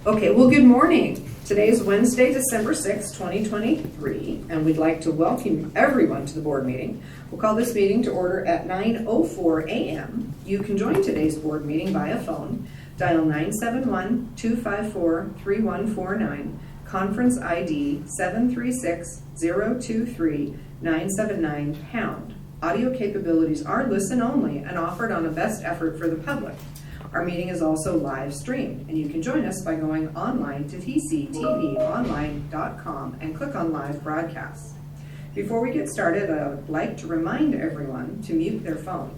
Okay, well, good morning. Today is Wednesday, December 6, 2023, and we'd like to welcome everyone to the board meeting. We'll call this meeting to order at 9:04 a.m. You can join today's board meeting via phone. Dial 971-254-3149, conference ID 736-023-979 #. Audio capabilities are listen only and offered on a best effort for the public. Our meeting is also live streamed, and you can join us by going online to tctvonline.com and click on live broadcasts. Before we get started, I would like to remind everyone to mute their phone.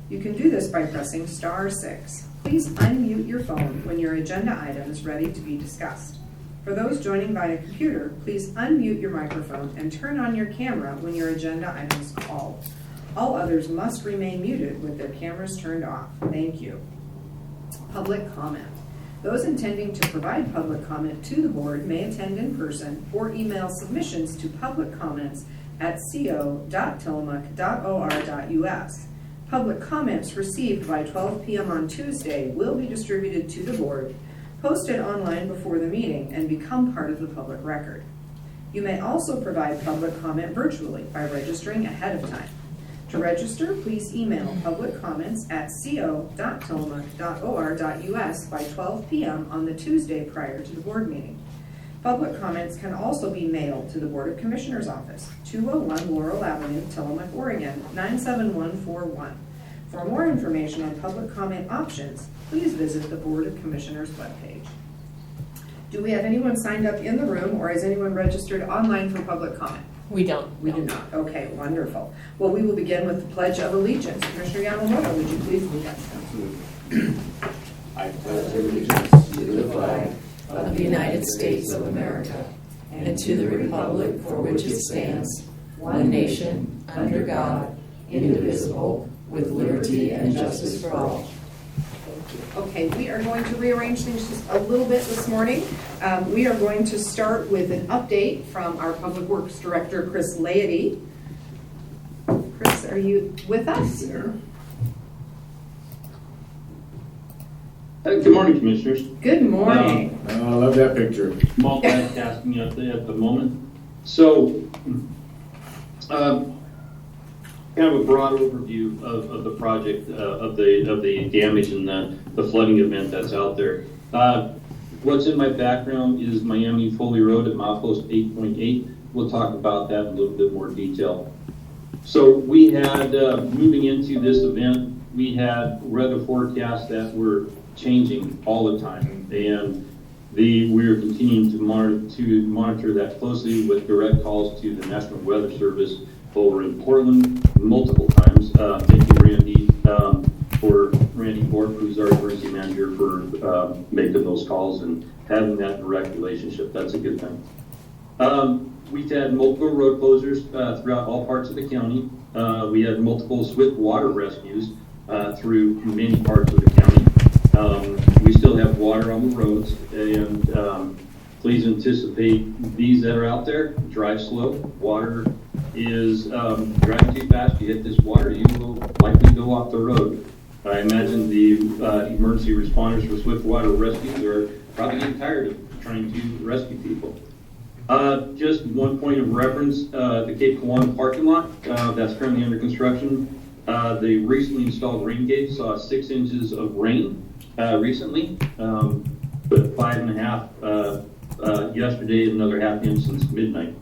You can do this by pressing *6. Please unmute your phone when your agenda item is ready to be discussed. For those joining via computer, please unmute your microphone and turn on your camera when your agenda item is called. All others must remain muted with their cameras turned off. Thank you. Public comment. Those intending to provide public comment to the board may attend in person or email submissions to publiccomments@co.tillamook.or.us. Public comments received by 12 p.m. on Tuesday will be distributed to the board, posted online before the meeting, and become part of the public record. You may also provide public comment virtually by registering ahead of time. To register, please email publiccomments@co.tillamook.or.us by 12 p.m. on the Tuesday prior to the board meeting. Public comments can also be mailed to the Board of Commissioners Office, 201 Laurel Avenue, Tillamook, Oregon, 97141. For more information on public comment options, please visit the Board of Commissioners webpage. Do we have anyone signed up in the room, or is anyone registered online for public comment? We don't. We do not. Okay, wonderful. Well, we will begin with the Pledge of Allegiance. Commissioner Yamamoto, would you please lead us? I pledge allegiance to the flag Of the United States of America and to the republic for which it stands, one nation, under God, indivisible, with liberty and justice for all. Okay, we are going to rearrange things just a little bit this morning. We are going to start with an update from our Public Works Director, Chris Laity. Chris, are you with us? Good morning, Commissioners. Good morning. I love that picture. Multitasking at the moment. So, kind of a broad overview of the project, of the damage and the flooding event that's out there. What's in my background is Miami Foley Road at milepost 8.8. We'll talk about that in a little bit more detail. So we had, moving into this event, we had weather forecasts that were changing all the time, and we are continuing to monitor that closely with direct calls to the National Weather Service over in Portland multiple times. Thank you, Randy Bork, who's our emergency manager, for making those calls and having that direct relationship. That's a good thing. We've had multiple road closures throughout all parts of the county. We had multiple swift water rescues through many parts of the county. We still have water on the roads, and please anticipate these that are out there. Drive slow. Water is driving too fast. You hit this water, you will likely go off the road. I imagine the emergency responders for swift water rescues are probably getting tired of trying to rescue people. Just one point of reference, the Cape Kiwanis parking lot that's currently under construction. The recently installed rain gauge saw 6 inches of rain recently, but 5.5 yesterday, another half inch since midnight.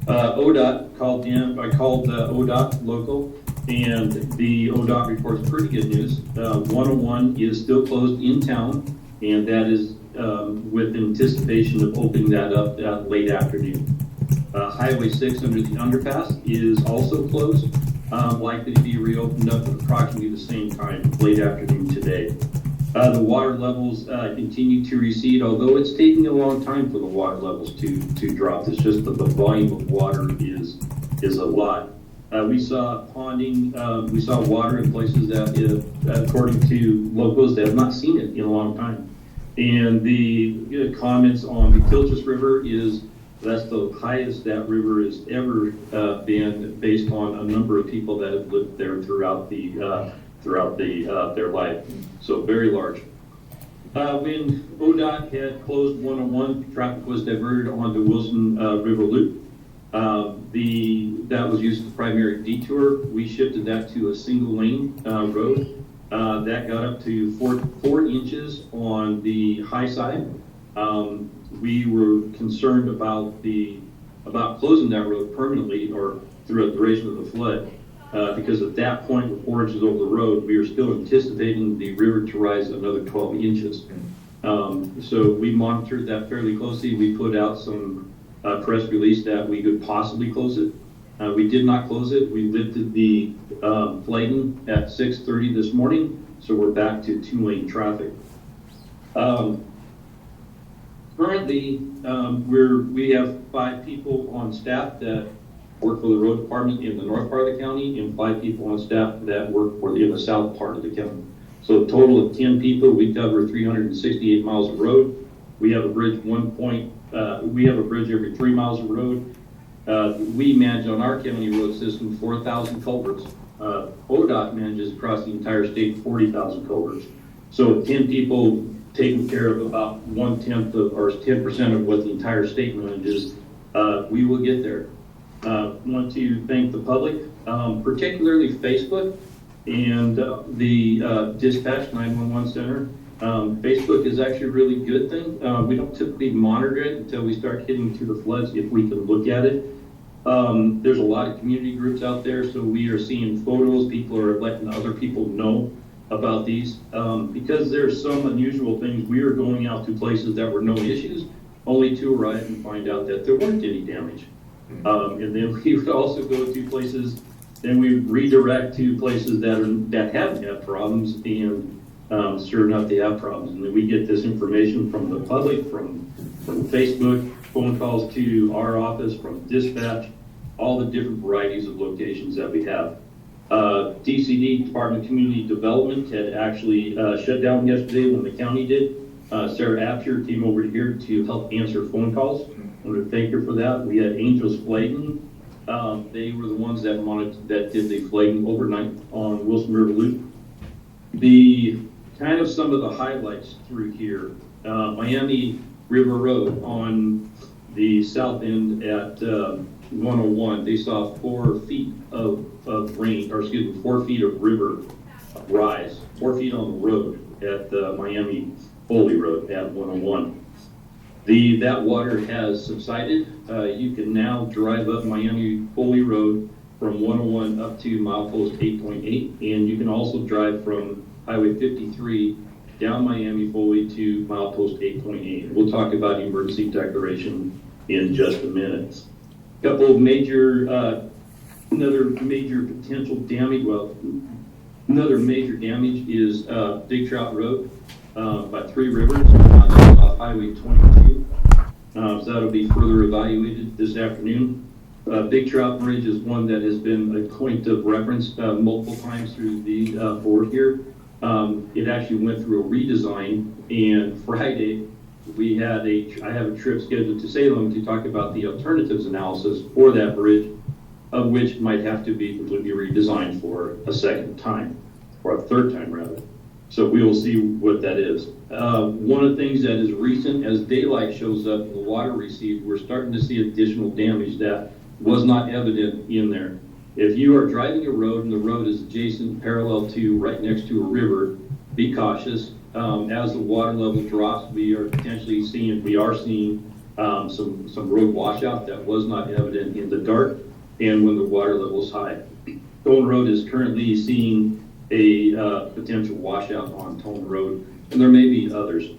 ODOT called in. I called ODOT local, and the ODOT reports pretty good news. 101 is still closed in town, and that is with anticipation of opening that up late afternoon. Highway 6 under the underpass is also closed, likely to be reopened up at approximately the same time, late afternoon today. The water levels continue to recede, although it's taking a long time for the water levels to drop. It's just that the volume of water is a lot. We saw ponding, we saw water in places that, according to locals, they have not seen it in a long time. And the comments on the Kilchis River is that's the highest that river has ever been, based on a number of people that have lived there throughout their life. So very large. When ODOT had closed 101, traffic was diverted onto Wilson River Loop. That was used as the primary detour. We shifted that to a single lane road. That got up to 4 inches on the high side. We were concerned about closing that road permanently or through a duration of the flood. Because at that point, with 4 inches over the road, we were still anticipating the river to rise another 12 inches. So we monitored that fairly closely. We put out some press release that we could possibly close it. We did not close it. We lifted the flagging at 6:30 this morning, so we're back to 2-lane traffic. Currently, we have 5 people on staff that work for the road department in the north part of the county and 5 people on staff that work in the south part of the county. So a total of 10 people. We cover 368 miles of road. We have a bridge every 3 miles of road. We manage on our county road system 4,000 culverts. ODOT manages across the entire state 40,000 culverts. So 10 people taking care of about 1/10 or 10% of what the entire state manages. We will get there. Want to thank the public, particularly Facebook and the Dispatch 911 Center. Facebook is actually a really good thing. We don't typically monitor it until we start getting to the floods if we can look at it. There's a lot of community groups out there, so we are seeing photos. People are letting other people know about these. Because there's some unusual things, we are going out to places that were no issues, only to arrive and find out that there weren't any damage. And then we would also go to places, then we redirect to places that haven't had problems, and sure enough, they have problems. And then we get this information from the public, from Facebook, phone calls to our office, from dispatch, all the different varieties of locations that we have. DCD, Department of Community Development, had actually shut down yesterday when the county did. Sarah Apsher came over here to help answer phone calls. I want to thank her for that. We had Angels Flagging. They were the ones that did the flagging overnight on Wilson River Loop. The kind of some of the highlights through here. Miami River Road on the south end at 101. They saw 4 feet of rain, or excuse me, 4 feet of river rise, 4 feet on the road at the Miami Foley Road at 101. That water has subsided. You can now drive up Miami Foley Road from 101 up to milepost 8.8, and you can also drive from Highway 53 down Miami Foley to milepost 8.8. We'll talk about emergency declaration in just a minute. Couple of another major potential damage. Well, another major damage is Big Trout Road by 3 Rivers on Highway 22. So that'll be further evaluated this afternoon. Big Trout Bridge is one that has been a point of reference multiple times through the board here. It actually went through a redesign, and Friday I have a trip scheduled to Salem to talk about the alternatives analysis for that bridge, of which might have to be completely redesigned for a second time, or a third time rather. So we will see what that is. One of the things that is recent, as daylight shows up in the water receipt, we're starting to see additional damage that was not evident in there. If you are driving a road and the road is adjacent, parallel to, right next to a river, be cautious. As the water level drops, we are seeing some road washout that was not evident in the dark and when the water level is high. Tone Road is currently seeing a potential washout on Tone Road, and there may be others.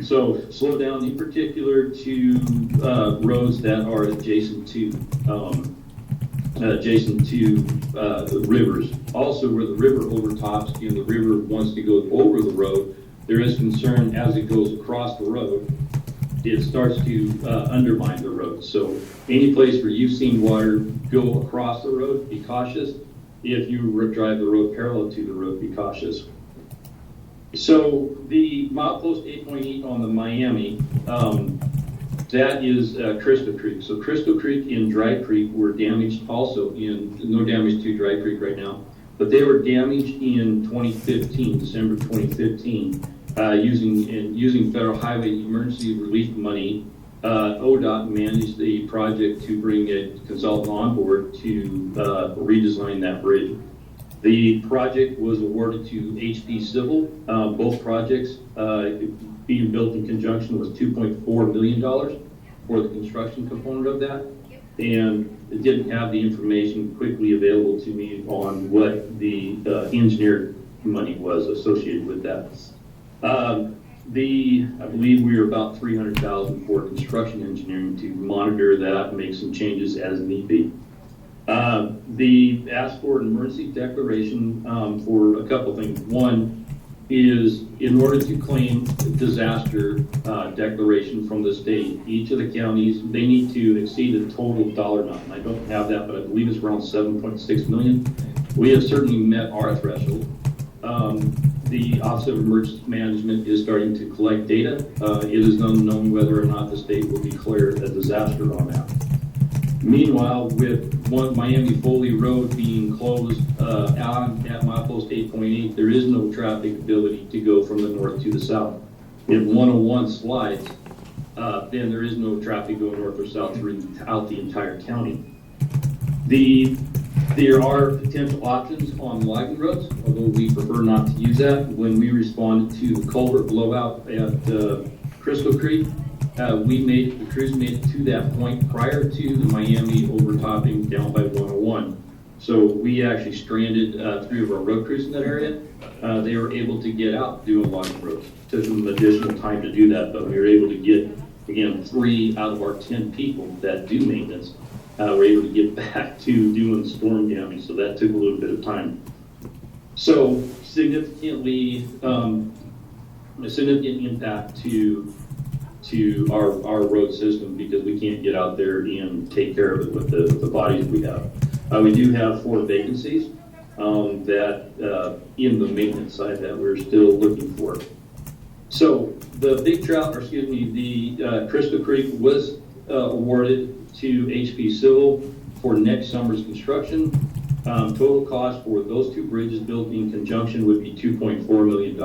So slow down in particular to roads that are adjacent to the rivers. Also, where the river overtops and the river wants to go over the road, there is concern as it goes across the road, it starts to undermine the road. So any place where you've seen water go across the road, be cautious. If you drive the road parallel to the road, be cautious. So the milepost 8.8 on the Miami, that is Crystal Creek. So Crystal Creek and Dry Creek were damaged also no damage to Dry Creek right now, but they were damaged in 2015, December 2015. using federal highway emergency relief money. ODOT managed the project to bring a consultant on board to redesign that bridge. The project was awarded to HP Civil. Both projects being built in conjunction was $2.4 million for the construction component of that. And it didn't have the information quickly available to me on what the engineer money was associated with that. I believe we were about $300,000 for construction engineering to monitor that and make some changes as need be. The asked for an emergency declaration for a couple things. One is in order to claim disaster declaration from the state, each of the counties, they need to exceed a total dollar amount. And I don't have that, but I believe it's around 7.6 million. We have certainly met our threshold. The Office of Emergency Management is starting to collect data. It is unknown whether or not the state will declare a disaster on that. Meanwhile, with Miami Foley Road being closed at milepost 8.8, there is no traffic ability to go from the north to the south. If 101 slides, then there is no traffic going north or south throughout the entire county. There are potential options on logging roads, although we prefer not to use that. When we responded to the culvert blowout at Crystal Creek, the crews made it to that point prior to the Miami overtopping down by 101. So we actually stranded 3 of our road crews in that area. They were able to get out doing logging roads. Took them additional time to do that, but we were able to get, again, 3 out of our 10 people that do maintenance were able to get back to doing storm damage, so that took a little bit of time. So significantly, a significant impact to our road system because we can't get out there and take care of it with the bodies we have. We do have 4 vacancies that in the maintenance side that we're still looking for. So the Big Trout, or excuse me, the Crystal Creek was awarded to HP Civil for next summer's construction. Total cost for those 2 bridges built in conjunction would be $2.4 million.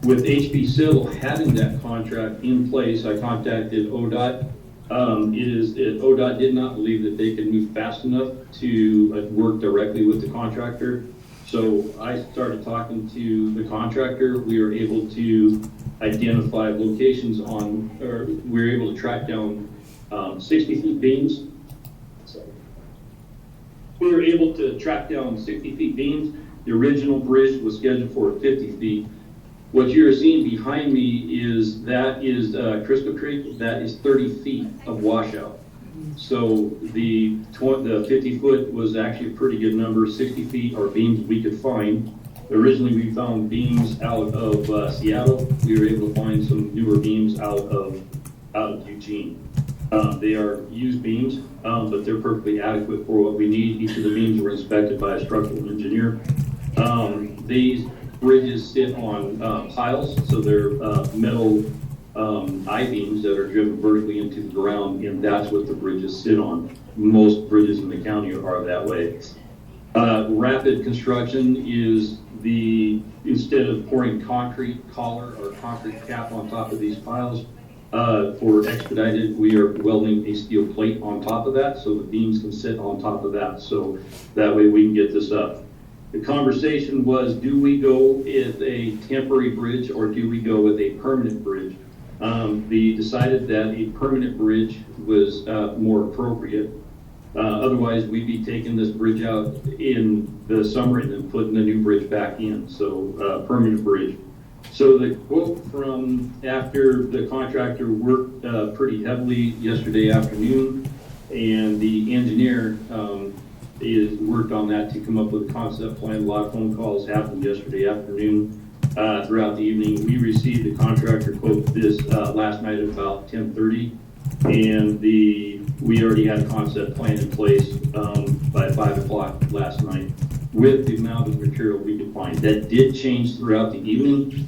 With HP Civil having that contract in place, I contacted ODOT. ODOT did not believe that they could move fast enough to work directly with the contractor. So I started talking to the contractor. We were able to identify locations we were able to track down 60 feet beams. We were able to track down 60 feet beams. The original bridge was scheduled for 50 feet. What you're seeing behind me is Crystal Creek. That is 30 feet of washout. So the 50 foot was actually a pretty good number. 60 feet are beams we could find. Originally, we found beams out of Seattle. We were able to find some newer beams out of Eugene. They are used beams, but they're perfectly adequate for what we need. Each of the beams were inspected by a structural engineer. These bridges sit on piles, so they're metal I-beams that are driven vertically into the ground, and that's what the bridges sit on. Most bridges in the county are that way. Rapid construction is instead of pouring concrete collar or concrete cap on top of these piles, for expedited, we are welding a steel plate on top of that so the beams can sit on top of that. So that way we can get this up. The conversation was, do we go with a temporary bridge or do we go with a permanent bridge? They decided that a permanent bridge was more appropriate. Otherwise, we'd be taking this bridge out in the summer and then putting the new bridge back in. So permanent bridge. So the quote from after the contractor worked pretty heavily yesterday afternoon, and the engineer worked on that to come up with a concept plan. A lot of phone calls happened yesterday afternoon. Throughout the evening, we received the contractor quote this last night at about 10:30, and we already had a concept plan in place by 5 o'clock last night with the amount of material we could find. That did change throughout the evening.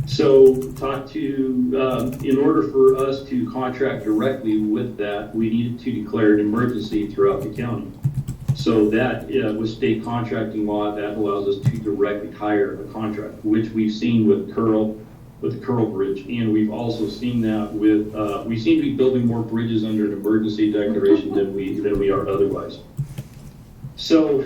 So in order for us to contract directly with that, we needed to declare an emergency throughout the county. So that with state contracting law, that allows us to directly hire a contract, which we've seen with Curl with the Curl Bridge. And we've also seen that with, we seem to be building more bridges under an emergency declaration than we are otherwise. So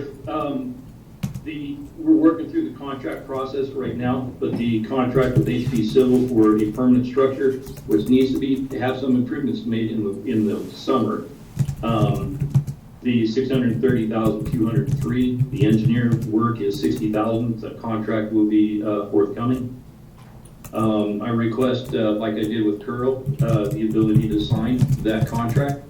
we're working through the contract process right now, but the contract with HP Civil for a permanent structure, which needs to have some improvements made in the summer. The $630,203. The engineer work is $60,000. The contract will be forthcoming. I request, like I did with Curl, the ability to sign that contract.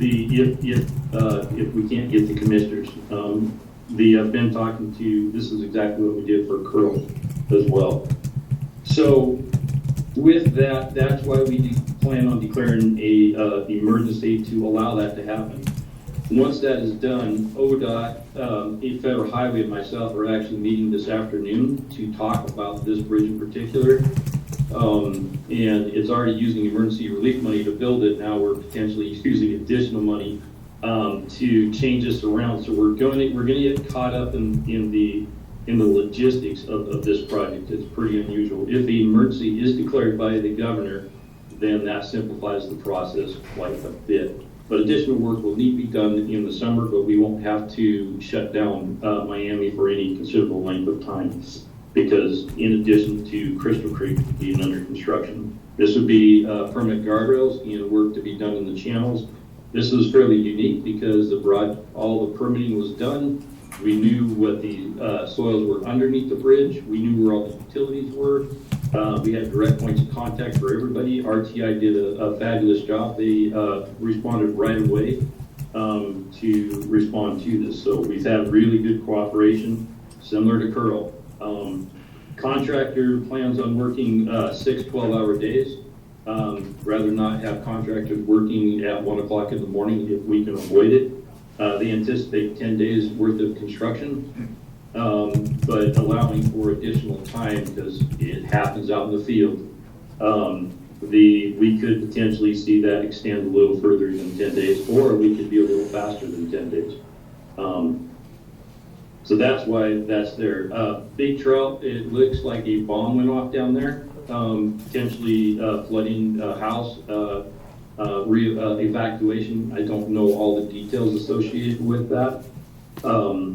If we can't get the commissioners, I've been talking to. This is exactly what we did for Curl as well. So with that, that's why we plan on declaring a emergency to allow that to happen. Once that is done, ODOT, Federal Highway, and myself are actually meeting this afternoon to talk about this bridge in particular. And it's already using emergency relief money to build it. Now we're potentially using additional money to change this around. So we're going to get caught up in the logistics of this project. It's pretty unusual. If the emergency is declared by the governor, then that simplifies the process quite a bit. But additional work will need to be done in the summer, but we won't have to shut down Miami for any considerable length of time, because in addition to Crystal Creek being under construction, this would be permanent guardrails and work to be done in the channels. This is fairly unique because all the permitting was done. We knew what the soils were underneath the bridge. We knew where all the utilities were. We had direct points of contact for everybody. RTI did a fabulous job. They responded right away to respond to this. So we've had really good cooperation, similar to Curl. Contractor plans on working 6 12-hour days. Rather not have contractors working at 1 o'clock in the morning if we can avoid it. They anticipate 10 days worth of construction, but allowing for additional time because it happens out in the field. We could potentially see that extend a little further than 10 days, or we could be a little faster than 10 days. So that's why that's there. Big Trout, it looks like a bomb went off down there, potentially flooding a house, evacuation. I don't know all the details associated with that. I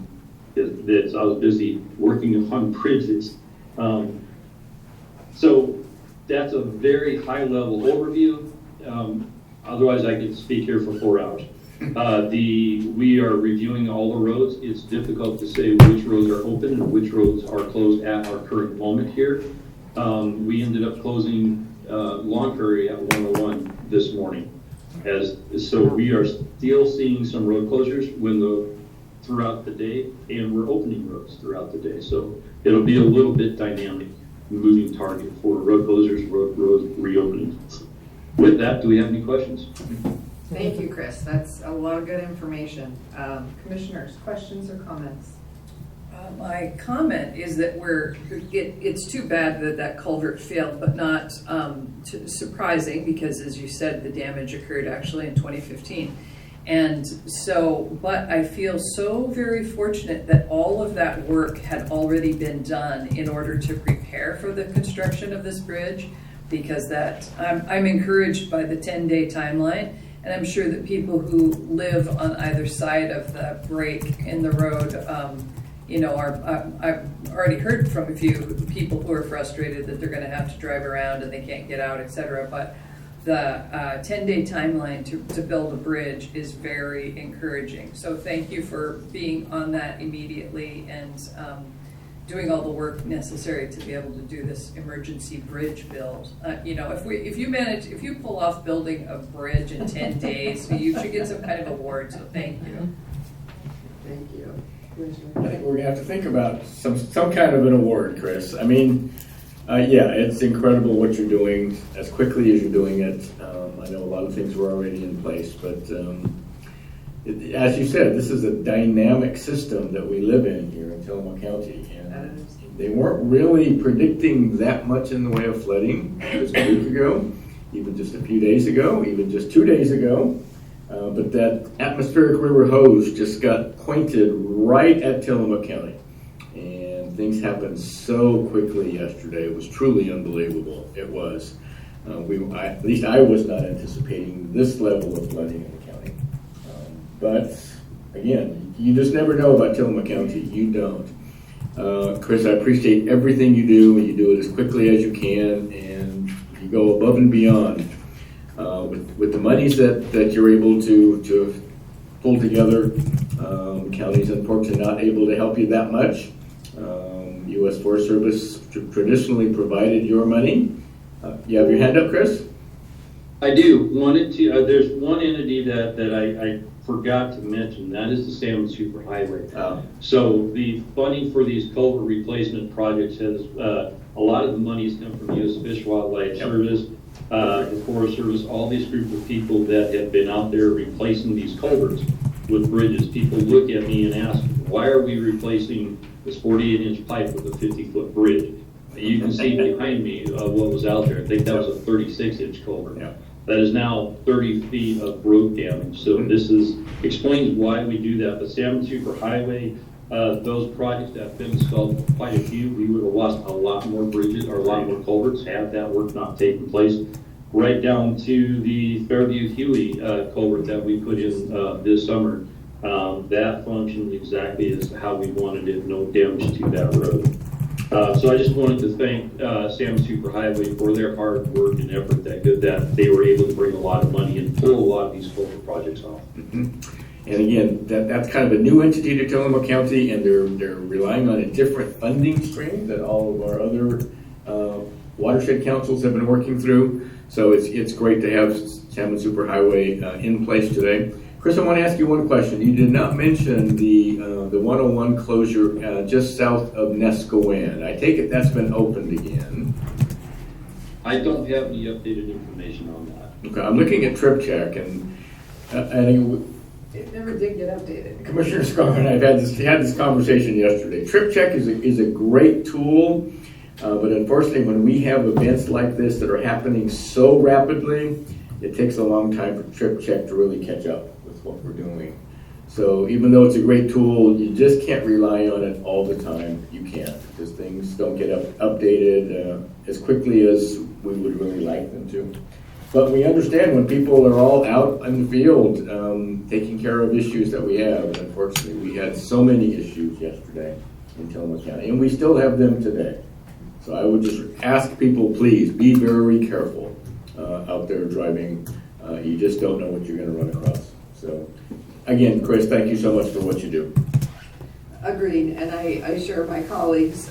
was busy working on bridges. So that's a very high level overview. Otherwise I could speak here for 4 hours. We are reviewing all the roads. It's difficult to say which roads are open and which roads are closed at our current moment here. We ended up closing Long Prairie at 101 this morning. So we are still seeing some road closures throughout the day, and we're opening roads throughout the day. So it'll be a little bit dynamic, moving target for road closures, road reopenings. With that, do we have any questions? Thank you, Chris. That's a lot of good information. Commissioners, questions or comments? My comment is that it's too bad that culvert failed, but not surprising because, as you said, the damage occurred actually in 2015. And so, but I feel so very fortunate that all of that work had already been done in order to prepare for the construction of this bridge, because I'm encouraged by the 10-day timeline. And I'm sure that people who live on either side of the break in the road, I've already heard from a few people who are frustrated that they're going to have to drive around and they can't get out, etc. But the 10-day timeline to build a bridge is very encouraging. So thank you for being on that immediately and doing all the work necessary to be able to do this emergency bridge build. If you pull off building a bridge in 10 days, you should get some kind of award. So thank you. Thank you. I think we're gonna have to think about some kind of an award, Chris. I mean, it's incredible what you're doing as quickly as you're doing it. I know a lot of things were already in place, but as you said, this is a dynamic system that we live in here in Tillamook County, and they weren't really predicting that much in the way of flooding just a week ago, even just a few days ago, even just 2 days ago. But that atmospheric river hose just got pointed right at Tillamook County. And Things happened so quickly yesterday. It was truly unbelievable. It was. At least I was not anticipating this level of flooding in the county. But again, you just never know about Tillamook County. You don't. Chris, I appreciate everything you do, and you do it as quickly as you can, and you go above and beyond. With the monies that you're able to pull together, counties unfortunately not able to help you that much. U.S. Forest Service traditionally provided your money. You have your hand up, Chris? I do. There's one entity that I forgot to mention. That is the Salmon Superhighway. Oh. So the funding for these culvert replacement projects has a lot of the monies come from U.S. Fish and Wildlife Service, the Forest Service, all these group of people that have been out there replacing these culverts with bridges. People look at me and ask, why are we replacing this 48-inch pipe with a 50-foot bridge? You can see behind me what was out there. I think that was a 36-inch culvert. Yeah. That is now 30 feet of road damage. So this explains why we do that. The Salmon Superhighway, those projects that have been installed, quite a few, we would have lost a lot more bridges or a lot more culverts had that work not taken place. Right down to the Fairview Huey culvert that we put in this summer. That functioned exactly as how we wanted it, no damage to that road. So I just wanted to thank Salmon Superhighway for their hard work and effort that they were able to bring a lot of money and pull a lot of these culvert projects off. Mm-hmm. And again, that's kind of a new entity to Tillamook County, and they're relying on a different funding stream that all of our other watershed councils have been working through. So it's great to have Salmon Superhighway in place today. Chris, I want to ask you one question. You did not mention the 101 closure just south of Nescoan. I take it that's been opened again. I don't have any updated information on that. Okay, I'm looking at Trip Check, and It never did get updated. Commissioner Scarman and I had this conversation yesterday. Trip Check is a great tool, but unfortunately, when we have events like this that are happening so rapidly, it takes a long time for Trip Check to really catch up with what we're doing. So even though it's a great tool, you just can't rely on it all the time. You can't, because things don't get updated as quickly as we would really like them to. But we understand when people are all out in the field taking care of issues that we have. And unfortunately, we had so many issues yesterday in Tillamook County, and we still have them today. So I would just ask people, please be very careful out there driving. You just don't know what you're going to run across. So again, Chris, thank you so much for what you do. Agreed, and I share my colleagues'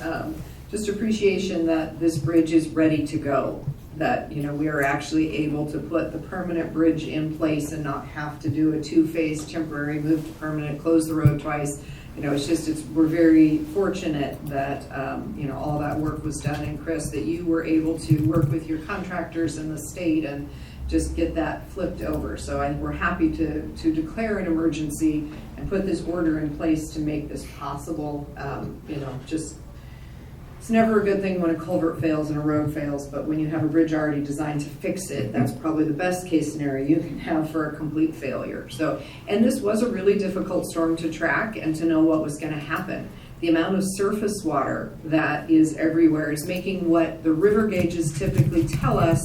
just appreciation that this bridge is ready to go. That, you know, we are actually able to put the permanent bridge in place and not have to do a two-phase temporary move to permanent, close the road twice. You know, we're very fortunate that, you know, all that work was done. And Chris, that you were able to work with your contractors in the state and just get that flipped over. So we're happy to declare an emergency and put this order in place to make this possible. You know, it's never a good thing when a culvert fails and a road fails, but when you have a bridge already designed to fix it, that's probably the best case scenario you can have for a complete failure. So, and this was a really difficult storm to track and to know what was going to happen. The amount of surface water that is everywhere is making what the river gauges typically tell us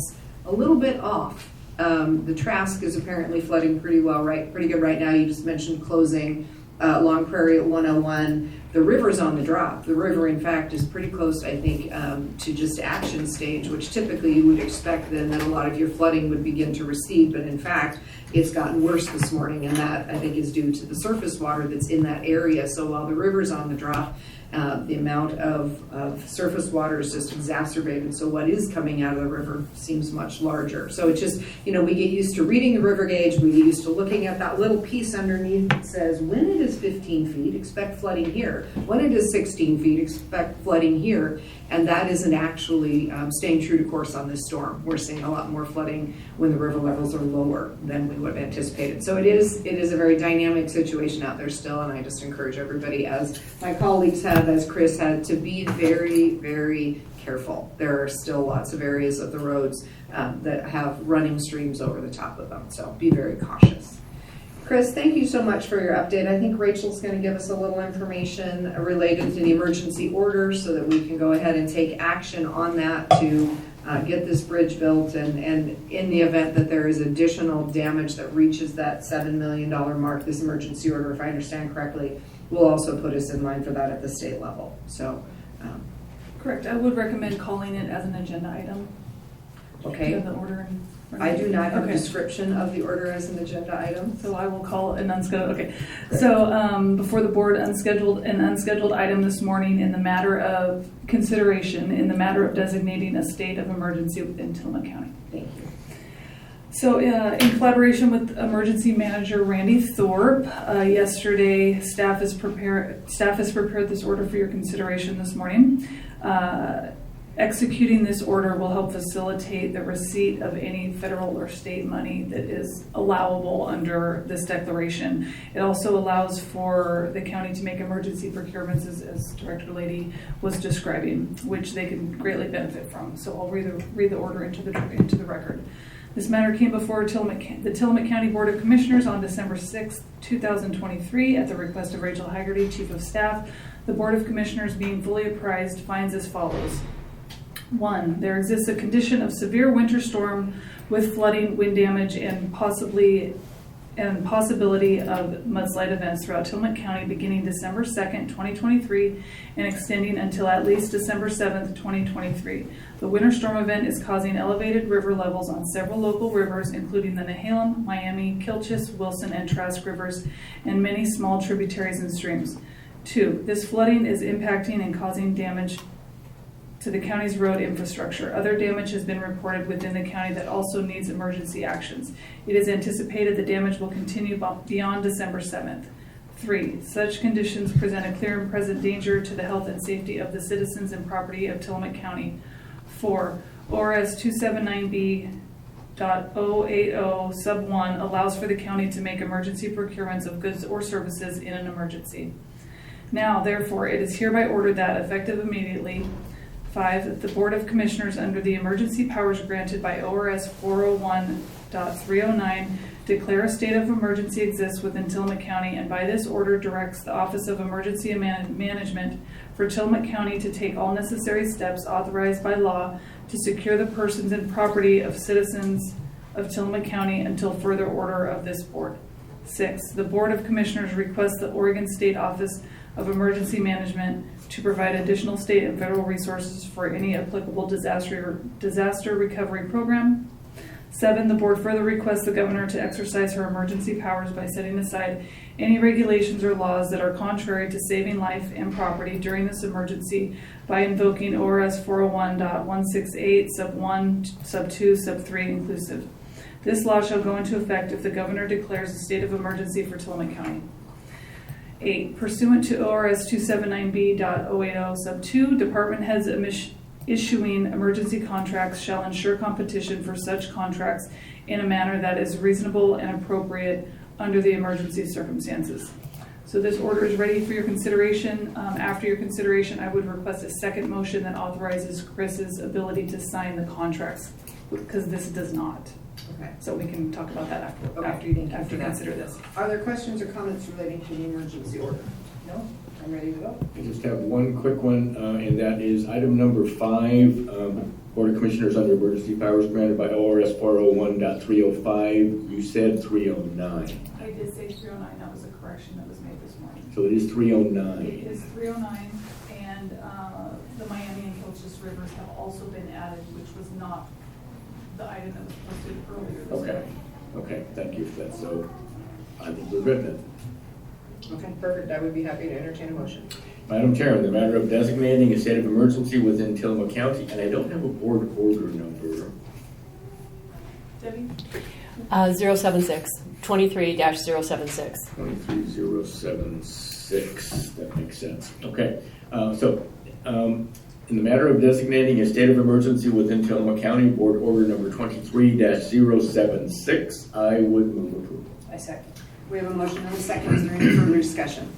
a little bit off. The Trask is apparently flooding pretty good right now. You just mentioned closing Long Prairie at 101. The river's on the drop. The river, in fact, is pretty close, I think, to just action stage, which typically you would expect then that a lot of your flooding would begin to recede. But in fact, it's gotten worse this morning, and that, I think, is due to the surface water that's in that area. So while the river's on the drop, the amount of surface water is just exacerbated. So what is coming out of the river seems much larger. So it's just, you know, we get used to reading the river gauge. We get used to looking at that little piece underneath that says, when it is 15 feet, expect flooding here. When it is 16 feet, expect flooding here. And that isn't actually staying true to course on this storm. We're seeing a lot more flooding when the river levels are lower than we would have anticipated. So it is a very dynamic situation out there still, and I just encourage everybody, as my colleagues have, as Chris had, to be very, very careful. There are still lots of areas of the roads that have running streams over the top of them, so be very cautious. Chris, thank you so much for your update. I think Rachel's going to give us a little information related to the emergency order so that we can go ahead and take action on that to get this bridge built. And in the event that there is additional damage that reaches that $7 million mark, this emergency order, if I understand correctly, will also put us in line for that at the state level. So, Correct. I would recommend calling it as an agenda item. Do you okay. have the order in front I of you? do not have a Okay. description of the order as an agenda item. So I will call an unscheduled, okay. So before the board, an unscheduled item this morning in the matter of consideration, in the matter of designating a state of emergency within Tillamook County. Thank you. So in collaboration with Emergency Manager Randy Thorpe, yesterday staff has prepared this order for your consideration this morning. Executing this order will help facilitate the receipt of any federal or state money that is allowable under this declaration. It also allows for the county to make emergency procurements, as Director Lady was describing, which they can greatly benefit from. So I'll read the order into the record. This matter came before the Tillamook County Board of Commissioners on December 6, 2023, at the request of Rachel Haggerty, Chief of Staff. The Board of Commissioners, being fully apprised, finds as follows. 1, there exists a condition of severe winter storm with flooding, wind damage, and possibility of mudslide events throughout Tillamook County beginning December 2nd, 2023 and extending until at least December 7th, 2023. The winter storm event is causing elevated river levels on several local rivers, including the Nehalem, Miami, Kilchis, Wilson, and Trask rivers, and many small tributaries and streams. 2, this flooding is impacting and causing damage to the county's road infrastructure. Other damage has been reported within the county that also needs emergency actions. It is anticipated the damage will continue beyond December 7th. 3, such conditions present a clear and present danger to the health and safety of the citizens and property of Tillamook County. 4, ORS 279B.080 sub 1 allows for the county to make emergency procurements of goods or services in an emergency. Now, therefore, it is hereby ordered that, effective immediately, 5, the Board of Commissioners, under the emergency powers granted by ORS 401.309, declare a state of emergency exists within Tillamook County, and by this order directs the Office of Emergency Management for Tillamook County to take all necessary steps authorized by law to secure the persons and property of citizens of Tillamook County until further order of this board. 6, the Board of Commissioners requests the Oregon State Office of Emergency Management to provide additional state and federal resources for any applicable disaster recovery program. 7, the board further requests the governor to exercise her emergency powers by setting aside any regulations or laws that are contrary to saving life and property during this emergency by invoking ORS 401.168 sub 1, sub 2, sub 3 inclusive. This law shall go into effect if the governor declares a state of emergency for Tillamook County. 8, pursuant to ORS 279B.080 sub 2, department heads issuing emergency contracts shall ensure competition for such contracts in a manner that is reasonable and appropriate under the emergency circumstances. So this order is ready for your consideration. After your consideration, I would request a second motion that authorizes Chris's ability to sign the contracts, because this does not. Okay. So we can talk about that Okay, after thank you you for that. consider this. Are there questions or comments relating to the emergency order? No? I'm ready to go. I just have one quick one, and that is item number 5, Board of Commissioners under emergency powers granted by ORS 401.305. You said 309. I did say 309, that was a correction that was made this morning. So it is 309. It is 309, and the Miami and Kilchis rivers have also been added, which was not the item that was posted earlier this Okay. morning. Okay, thank you for that. So I think we're good then. Okay, perfect. I would be happy to entertain a motion. Madam Chair, in the matter of designating a state of emergency within Tillamook County, and I don't have a board order number. Debbie? 076, 23-076. 23076. That makes sense. Okay. In the matter of designating a state of emergency within Tillamook County, board order number 23-076, I would move approval. I second. We have a motion and a second. Is there any further discussion?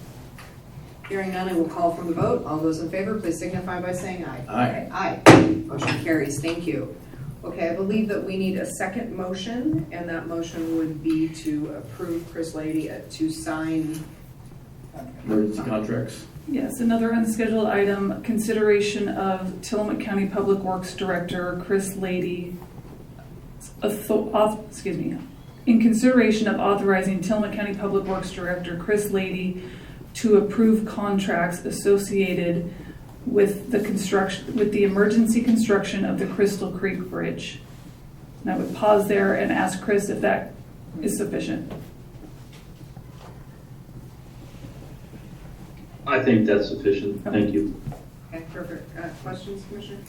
Hearing none, I will call for the vote. All those in favor, please signify by saying aye. Aye. Aye. Motion carries. Thank you. Okay, I believe that we need a second motion, and that motion would be to approve Chris Lady to sign. Emergency contracts. Yes, another unscheduled item, consideration of Tillamook County Public Works Director Chris Lady, in consideration of authorizing Tillamook County Public Works Director Chris Lady to approve contracts associated with the emergency construction of the Crystal Creek Bridge. And I would pause there and ask Chris if that is sufficient. I think that's sufficient. Thank you. Okay, perfect. Questions, Commissioner?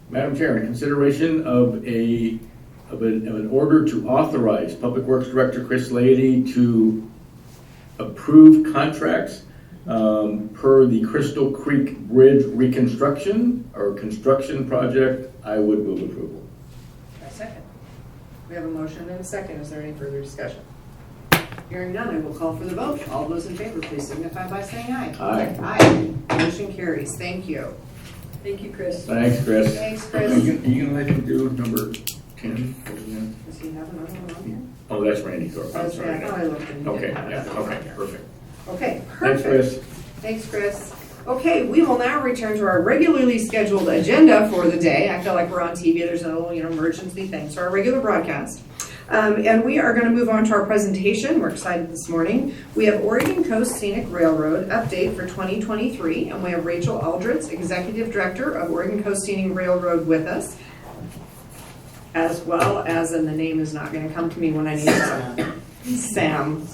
Madam Chair, in consideration of an order to authorize Public Works Director Chris Lady to approve contracts per the Crystal Creek Bridge reconstruction or construction project, I would move approval. A second. We have a motion and a second. Is there any further discussion? Hearing none, I will call for the vote. All those in favor, please signify by saying aye. Aye. Aye. Motion carries. Thank you. Thank you, Chris. Thanks, Chris. Thanks, Are Chris. you gonna let him do number 10? Does he have another one on here? Oh, that's Randy Thorpe. I'm That's sorry. right. I thought I looked and he Okay, didn't have yeah, that one okay, on there. perfect. Okay, Thanks, perfect. Chris. Thanks, Chris. Okay, we will now return to our regularly scheduled agenda for the day. I feel like we're on TV. There's a little, emergency thing. So our regular broadcast. And we are going to move on to our presentation. We're excited this morning. We have Oregon Coast Scenic Railroad update for 2023, and we have Rachel Aldritz, Executive Director of Oregon Coast Scenic Railroad, with us, as well as, and the name is not going to come to me when I need it, Sam.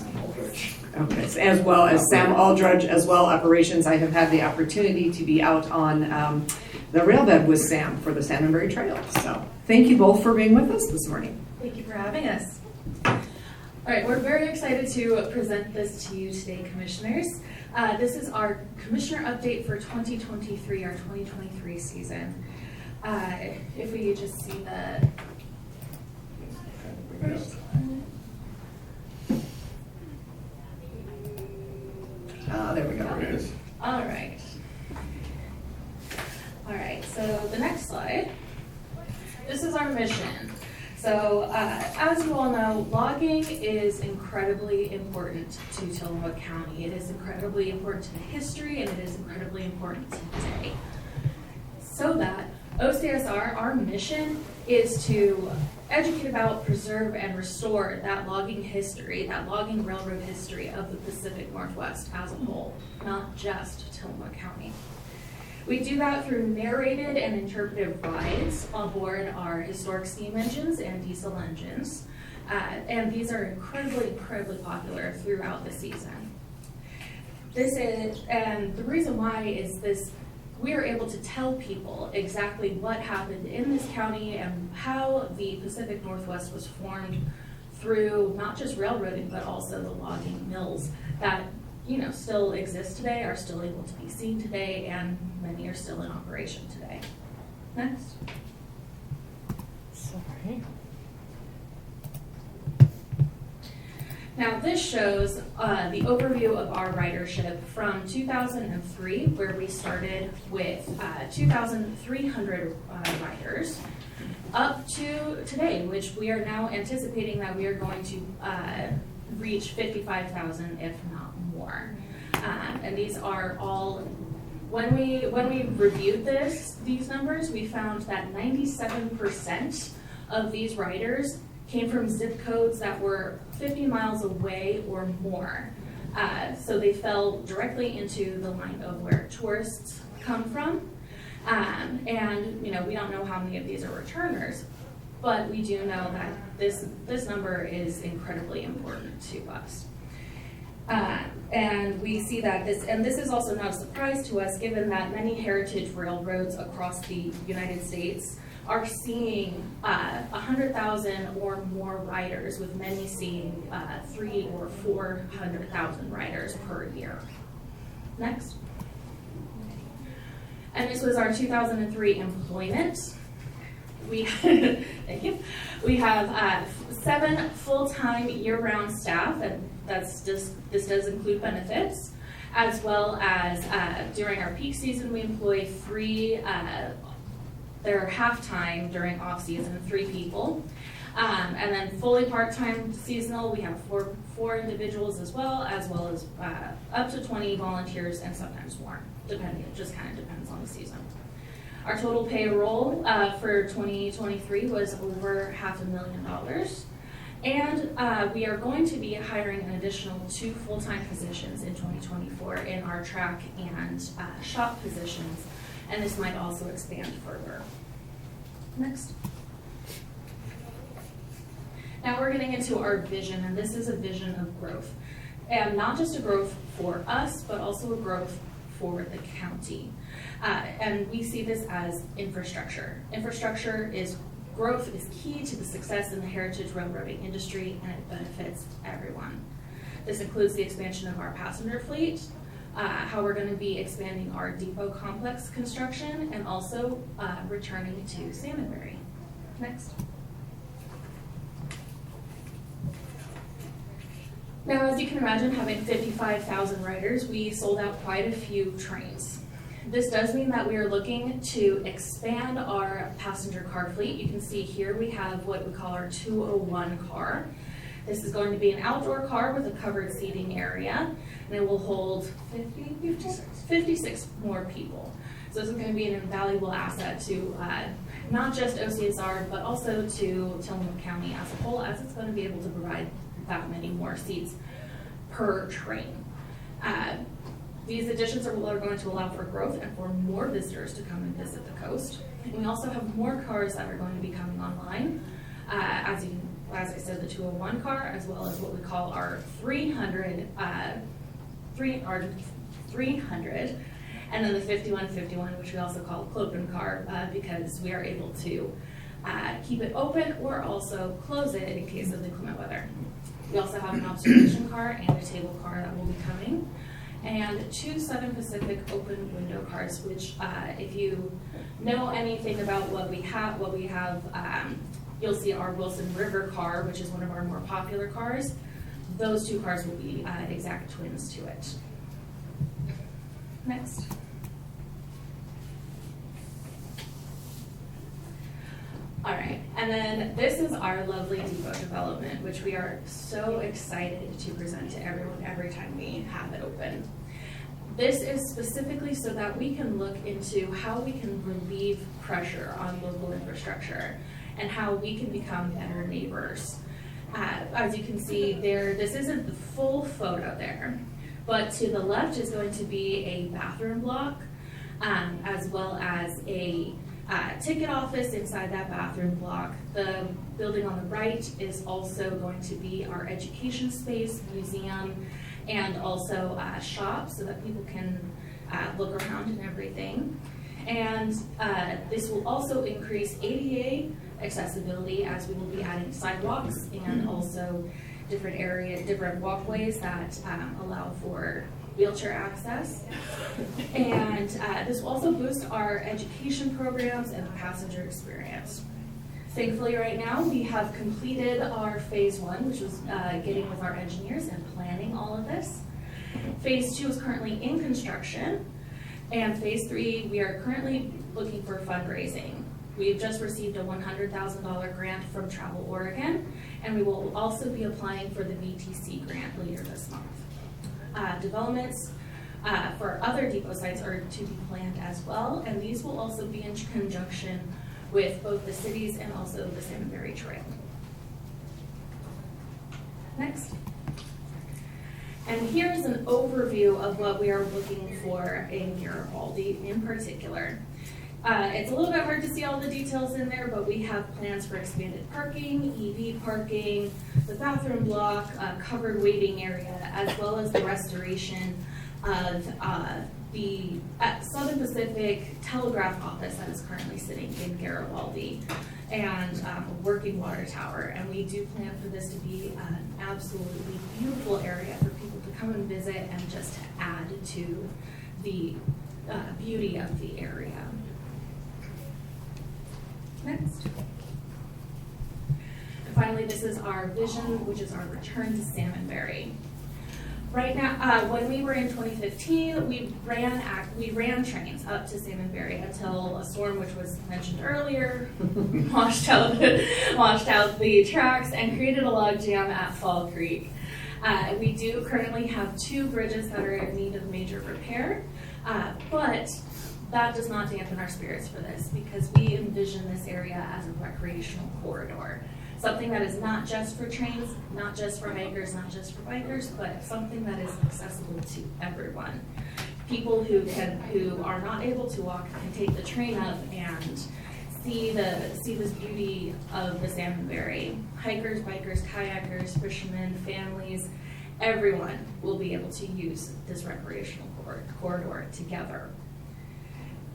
Okay, as well as Sam Aldridge, as well operations. I have had the opportunity to be out on the rail bed with Sam for the Salmonberry Trail. So thank you both for being with us this morning. Thank you for having us. All right, we're very excited to present this to you today, Commissioners. This is our Commissioner update for 2023, our 2023 season. If we just see the first one. There we go. There it is. All right. All right, so the next slide. This is our mission. So, as you all know, logging is incredibly important to Tillamook County. It is incredibly important to the history, and it is incredibly important today. So that OCSR, our mission is to educate about, preserve, and restore that logging history, that logging railroad history of the Pacific Northwest as a whole, not just Tillamook County. We do that through narrated and interpretive rides on board our historic steam engines and diesel engines. And these are incredibly popular throughout the season. And the reason why is this, we are able to tell people exactly what happened in this county and how the Pacific Northwest was formed through not just railroading, but also the logging mills that still exist today, are still able to be seen today, and many are still in operation today. Next. Sorry. Now this shows the overview of our ridership from 2003, where we started with 2,300 riders, up to today, which we are now anticipating that we are going to reach 55,000, if not more. And these are all, when we reviewed these numbers, we found that 97% of these riders came from zip codes that were 50 miles away or more. So they fell directly into the line of where tourists come from. And we don't know how many of these are returners, but we do know that this number is incredibly important to us. And we see that this is also not a surprise to us, given that many heritage railroads across the United States are seeing 100,000 or more riders, with many seeing 300,000 or 400,000 riders per year. Next. And this was our 2003 employment. Thank you. We have 7 full-time year-round staff, and this does include benefits, as well as during our peak season we employ 3 They're half-time during off-season, 3 people. And then fully part-time seasonal, we have four individuals as well as up to 20 volunteers and sometimes more, depending, it just kind of depends on the season. Our total payroll for 2023 was over $500,000. And we are going to be hiring an additional 2 full-time positions in 2024 in our track and shop positions, and this might also expand further. Next. Now we're getting into our vision, and this is a vision of growth. And not just a growth for us, but also a growth for the county. And we see this as infrastructure. Growth is key to the success in the heritage railroading industry, and it benefits everyone. This includes the expansion of our passenger fleet, how we're going to be expanding our depot complex construction, and also returning to Salmonberry. Next. Now, as you can imagine, having 55,000 riders, we sold out quite a few trains. This does mean that we are looking to expand our passenger car fleet. You can see here we have what we call our 201 car. This is going to be an outdoor car with a covered seating area, and it will hold 56 more people. So this is going to be an invaluable asset to not just OCSR, but also to Tillamook County as a whole, as it's going to be able to provide that many more seats per train. These additions are going to allow for growth and for more visitors to come and visit the coast. And we also have more cars that are going to be coming online. As I said, the 201 car, as well as what we call our 300, and then the 5151, which we also call a clopen car, because we are able to keep it open or also close it in case of the inclement weather. We also have an observation car and a table car that will be coming, and 2 Southern Pacific open window cars, which if you know anything about what we have, you'll see our Wilson River car, which is one of our more popular cars. Those 2 cars will be exact twins to it. Next. All right, and then this is our lovely depot development, which we are so excited to present to everyone every time we have it open. This is specifically so that we can look into how we can relieve pressure on local infrastructure and how we can become better neighbors. As you can see there, this isn't the full photo there, but to the left is going to be a bathroom block, as well as a ticket office inside that bathroom block. The building on the right is also going to be our education space, museum, and also a shop so that people can look around and everything. And this will also increase ADA accessibility, as we will be adding sidewalks and also different walkways that allow for wheelchair access. And this will also boost our education programs and the passenger experience. Thankfully, right now, we have completed our phase 1, which was getting with our engineers and planning all of this. Phase 2 is currently in construction, and phase 3, we are currently looking for fundraising. We've just received a $100,000 grant from Travel Oregon, and we will also be applying for the VTC grant later this month. Developments for other depot sites are to be planned as well, and these will also be in conjunction with both the cities and also the Salmonberry Trail. Next. And here's an overview of what we are looking for in Garibaldi in particular. It's a little bit hard to see all the details in there, but we have plans for expanded parking, EV parking, the bathroom block, covered waiting area, as well as the restoration of the Southern Pacific Telegraph office that is currently sitting in Garibaldi, and a working water tower. And we do plan for this to be an absolutely beautiful area for people to come and visit and just to add to the beauty of the area. Next. And finally, this is our vision, which is our return to Salmonberry. Right now, when we were in 2015, we ran trains up to Salmonberry until a storm, which was mentioned earlier, washed out the tracks and created a log jam at Fall Creek. We do currently have 2 bridges that are in need of major repair, but that does not dampen our spirits for this because we envision this area as a recreational corridor. Something that is not just for trains, not just for hikers, not just for bikers, but something that is accessible to everyone. People who are not able to walk can take the train up and see this beauty of the Salmonberry. Hikers, bikers, kayakers, fishermen, families, everyone will be able to use this recreational corridor together.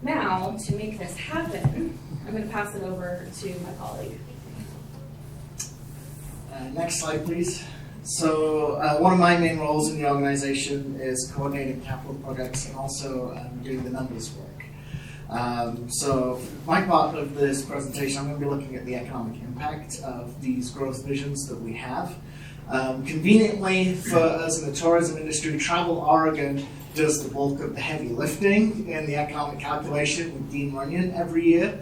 Now, to make this happen, I'm going to pass it over to my colleague. Next slide, please. So one of my main roles in the organization is coordinating capital projects and also doing the numbers work. So my part of this presentation, I'm going to be looking at the economic impact of these growth visions that we have. Conveniently for us in the tourism industry, Travel Oregon does the bulk of the heavy lifting in the economic calculation with Dean Runyon every year.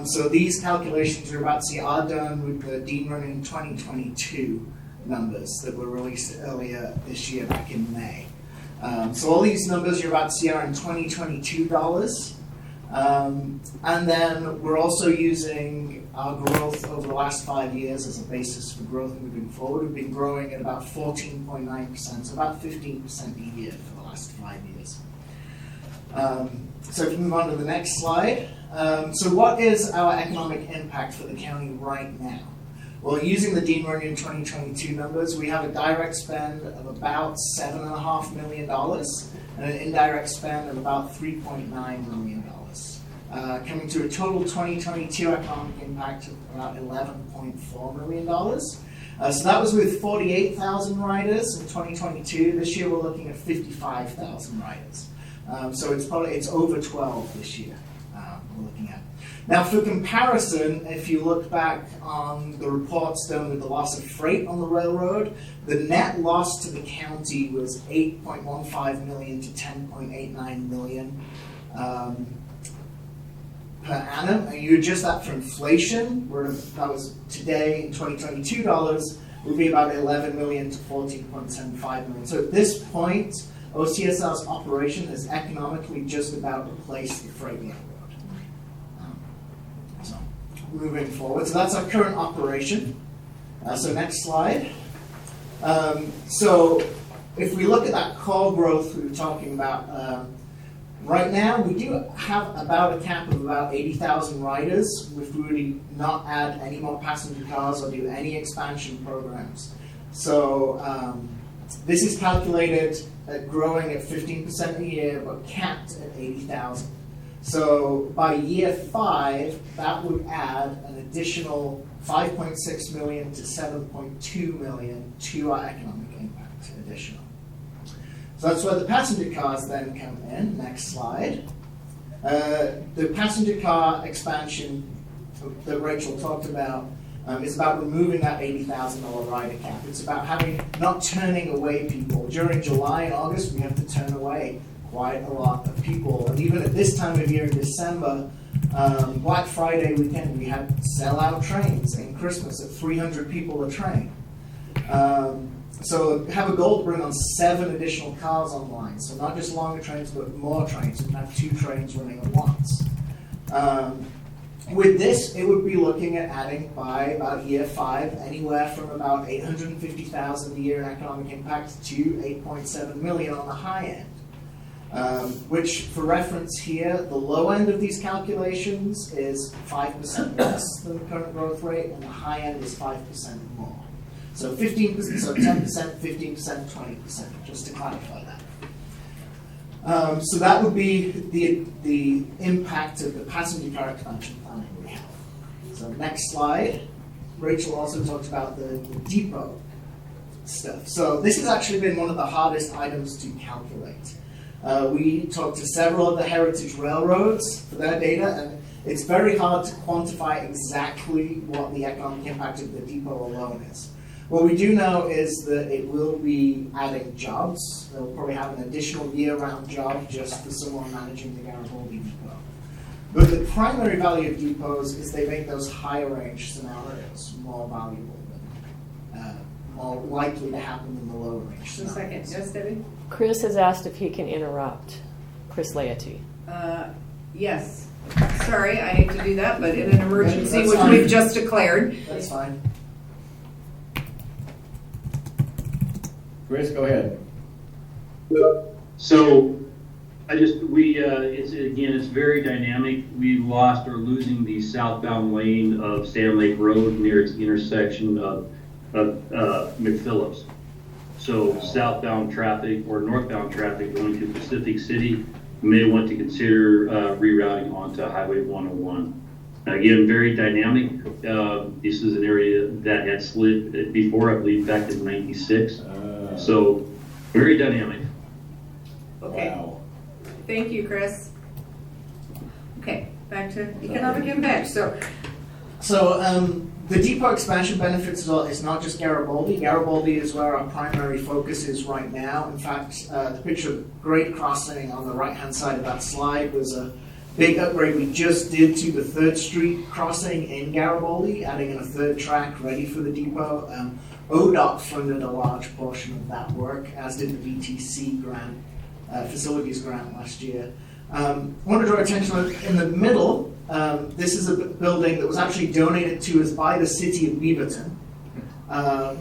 So these calculations you're about to see are done with the Dean Runyon 2022 numbers that were released earlier this year, back in May. So all these numbers you're about to see are in 2022 dollars. And then we're also using our growth over the last 5 years as a basis for growth moving forward. We've been growing at about 14.9%, so about 15% a year for the last 5 years. So if we move on to the next slide. So what is our economic impact for the county right now? Well, using the Dean Runyon 2022 numbers, we have a direct spend of about $7.5 million and an indirect spend of about $3.9 million. Coming to a total 2022 economic impact of about $11.4 million. So that was with 48,000 riders in 2022. This year we're looking at 55,000 riders. So it's over 12 this year we're looking at. Now for comparison, if you look back on the reports done with the loss of freight on the railroad, the net loss to the county was $8.15 million to $10.89 million per annum. And you adjust that for inflation, where that was today in 2022 dollars, would be about $11 million to $14.75 million. So at this point, OCSL's operation has economically just about replaced the freight railroad. So moving forward, so that's our current operation. So next slide. So if we look at that core growth we were talking about, right now we do have about a cap of about 80,000 riders if we really not add any more passenger cars or do any expansion programs. So this is calculated at growing at 15% a year, but capped at 80,000. So by year 5, that would add an additional 5.6 million to 7.2 million to our economic impact additional. So that's where the passenger cars then come in. Next slide. The passenger car expansion that Rachel talked about is about removing that $80,000 rider cap. It's about not turning away people. During July and August, we have to turn away quite a lot of people. And even at this time of year in December, Black Friday weekend, we had sell-out trains, and Christmas at 300 people a train. So have a goal to bring on 7 additional cars online. So not just longer trains, but more trains. We can have 2 trains running at once. With this, it would be looking at adding by about year 5 anywhere from about 850,000 a year in economic impact to 8.7 million on the high end. Which, for reference here, the low end of these calculations is 5% less than the current growth rate, and the high end is 5% more. So 15%, so 10%, 15%, 20%, just to clarify that. So that would be the impact of the passenger car expansion planning we have. So next slide. Rachel also talked about the depot stuff. So this has actually been one of the hardest items to calculate. We talked to several of the heritage railroads for their data, and it's very hard to quantify exactly what the economic impact of the depot alone is. What we do know is that it will be adding jobs. They'll probably have an additional year-round job just for someone managing the Garibaldi depot. But the primary value of depots is they make those higher range scenarios more valuable, more likely to happen than the lower range Just a scenarios. second. Yes, Debbie? Chris has asked if he can interrupt. Chris Laity. Yes. Sorry, I hate to do that, but in an emergency, That's which fine. we've just declared. That's fine. Chris, go ahead. So, it's very dynamic. We lost or losing the southbound lane of Sand Lake Road near its intersection of McPhillips. So southbound traffic or northbound traffic going to Pacific City may want to consider rerouting onto Highway 101. Again, very dynamic. This is an area that had slid before, I believe, back in '96. So very dynamic. Okay. Wow. Thank you, Chris. Okay, back to economic impact. So the depot expansion benefits as well is not just Garibaldi. Garibaldi is where our primary focus is right now. In fact, the picture of Great Crossing on the right-hand side of that slide was a big upgrade we just did to the 3rd Street crossing in Garibaldi, adding in a 3rd track ready for the depot. ODOT funded a large portion of that work, as did the VTC grant, facilities grant last year. I want to draw attention in the middle. This is a building that was actually donated to us by the city of Beaverton.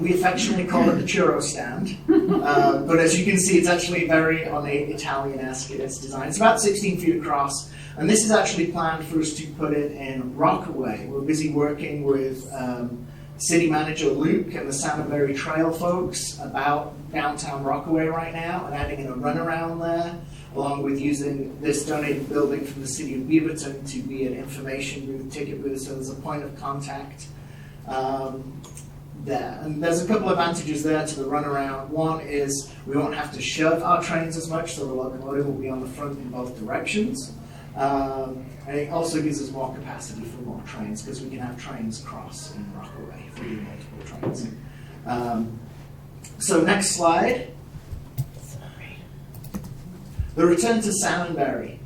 We affectionately call it the churro stand, but as you can see, it's actually very ornate Italian-esque in its design. It's about 16 feet across, and this is actually planned for us to put it in Rockaway. We're busy working with City Manager Luke and the Salmonberry Trail folks about downtown Rockaway right now and adding in a runaround there, along with using this donated building from the city of Beaverton to be an information booth, ticket booth, so there's a point of contact there. And there's a couple of advantages there to the runaround. One is we won't have to shove our trains as much, so the locomotive will be on the front in both directions. And it also gives us more capacity for more trains because we can have trains cross in Rockaway if we do multiple trains. So next slide. The return to Salmonberry.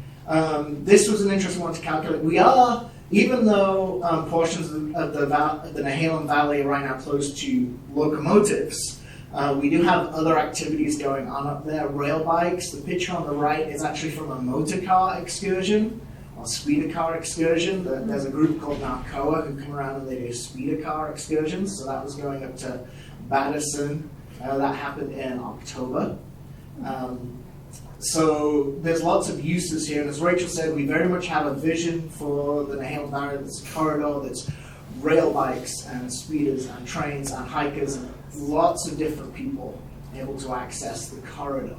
This was an interesting one to calculate. We are, even though portions of the Nehalem Valley are right now closed to locomotives, we do have other activities going on up there. Rail bikes. The picture on the right is actually from a motor car excursion or speeder car excursion. There's a group called Narcoa who come around and they do speeder car excursions. So that was going up to Batterson. That happened in October. So there's lots of uses here, and as Rachel said, we very much have a vision for the Nehalem Valley. There's a corridor that's rail bikes and speeders and trains and hikers and lots of different people able to access the corridor.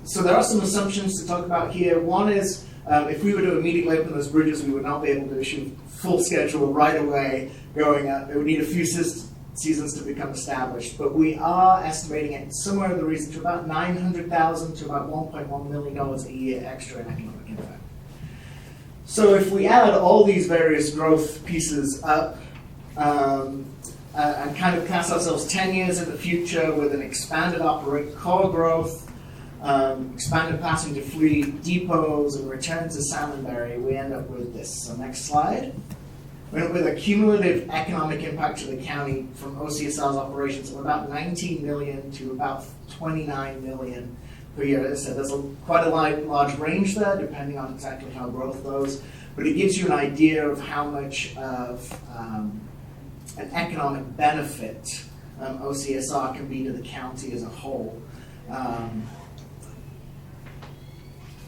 So there are some assumptions to talk about here. One is if we were to immediately open those bridges, we would not be able to issue full schedule right away going up. It would need a few seasons to become established, but we are estimating it somewhere in the region to about $900,000 to about $1.1 million a year extra in economic impact. So if we add all these various growth pieces up and kind of cast ourselves 10 years in the future with an expanded core growth, expanded passenger fleet, depots, and return to Salmonberry, we end up with this. So next slide. With a cumulative economic impact to the county from OCSL's operations of about $19 million to about $29 million per year. As I said, there's quite a large range there, depending on exactly how growth goes, but it gives you an idea of how much of an economic benefit OCSR can be to the county as a whole. And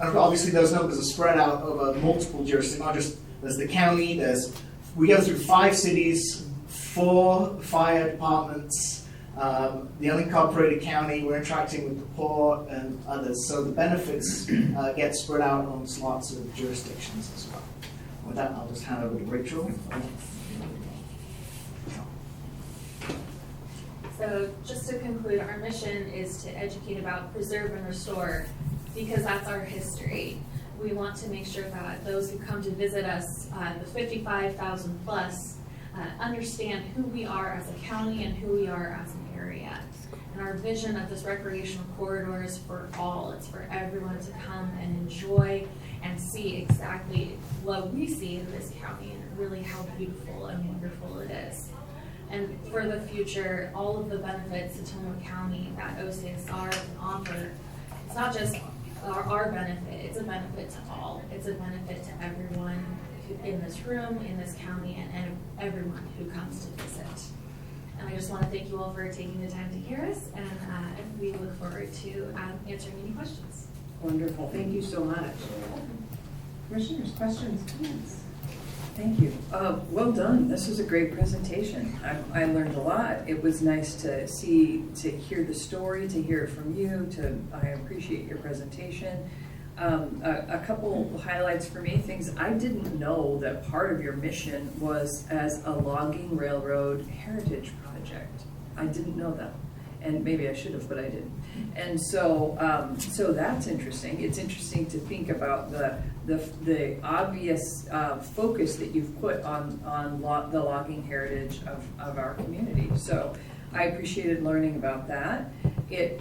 obviously, those numbers are spread out over multiple jurisdictions, not just there's the county, we go through 5 cities, 4 fire departments, the unincorporated county, we're interacting with the port and others. So the benefits get spread out amongst lots of jurisdictions as well. With that, I'll just hand over to Rachel. So just to conclude, our mission is to educate about, preserve, and restore, because that's our history. We want to make sure that those who come to visit us, the 55,000 plus, understand who we are as a county and who we are as an area. And our vision of this recreational corridor is for all. It's for everyone to come and enjoy and see exactly what we see in this county and really how beautiful and wonderful it is. And for the future, all of the benefits to Tillamook County that OCSR can offer, it's not just our benefit, it's a benefit to all. It's a benefit to everyone in this room, in this county, and everyone who comes to visit. And I just want to thank you all for taking the time to hear us, and we look forward to answering any questions. Wonderful, thank you so much. Commissioners, questions, comments? Thank you. Well done. This was a great presentation. I learned a lot. It was nice to hear the story, to hear it from you. I appreciate your presentation. A couple highlights for me, things I didn't know that part of your mission was as a logging railroad heritage project. I didn't know that. And maybe I should have, but I didn't. And so that's interesting. It's interesting to think about the obvious focus that you've put on the logging heritage of our community. So I appreciated learning about that.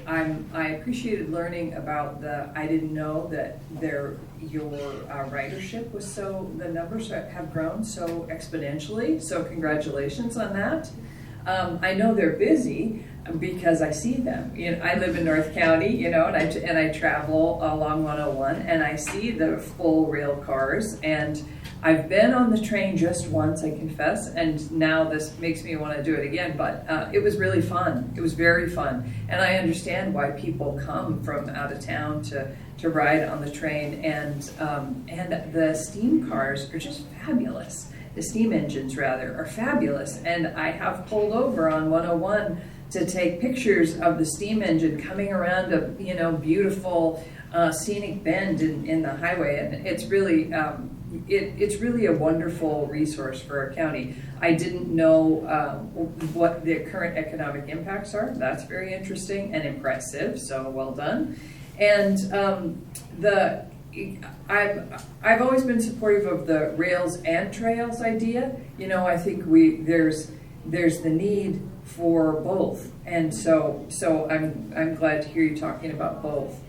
I appreciated learning about I didn't know that your ridership was the numbers have grown so exponentially. So congratulations on that. I know they're busy because I see them. I live in North County, and I travel along 101, and I see the full rail cars. And I've been on the train just once, I confess, and now this makes me want to do it again. But it was really fun. It was very fun, and I understand why people come from out of town to ride on the train. And the steam cars are just fabulous. The steam engines, rather, are fabulous. And I have pulled over on 101 to take pictures of the steam engine coming around a beautiful scenic bend in the highway, and it's really it's really a wonderful resource for our county. I didn't know what the current economic impacts are. That's very interesting and impressive. So well done. And I've always been supportive of the rails and trails idea. I think there's the need for both, and so I'm glad to hear you talking about both.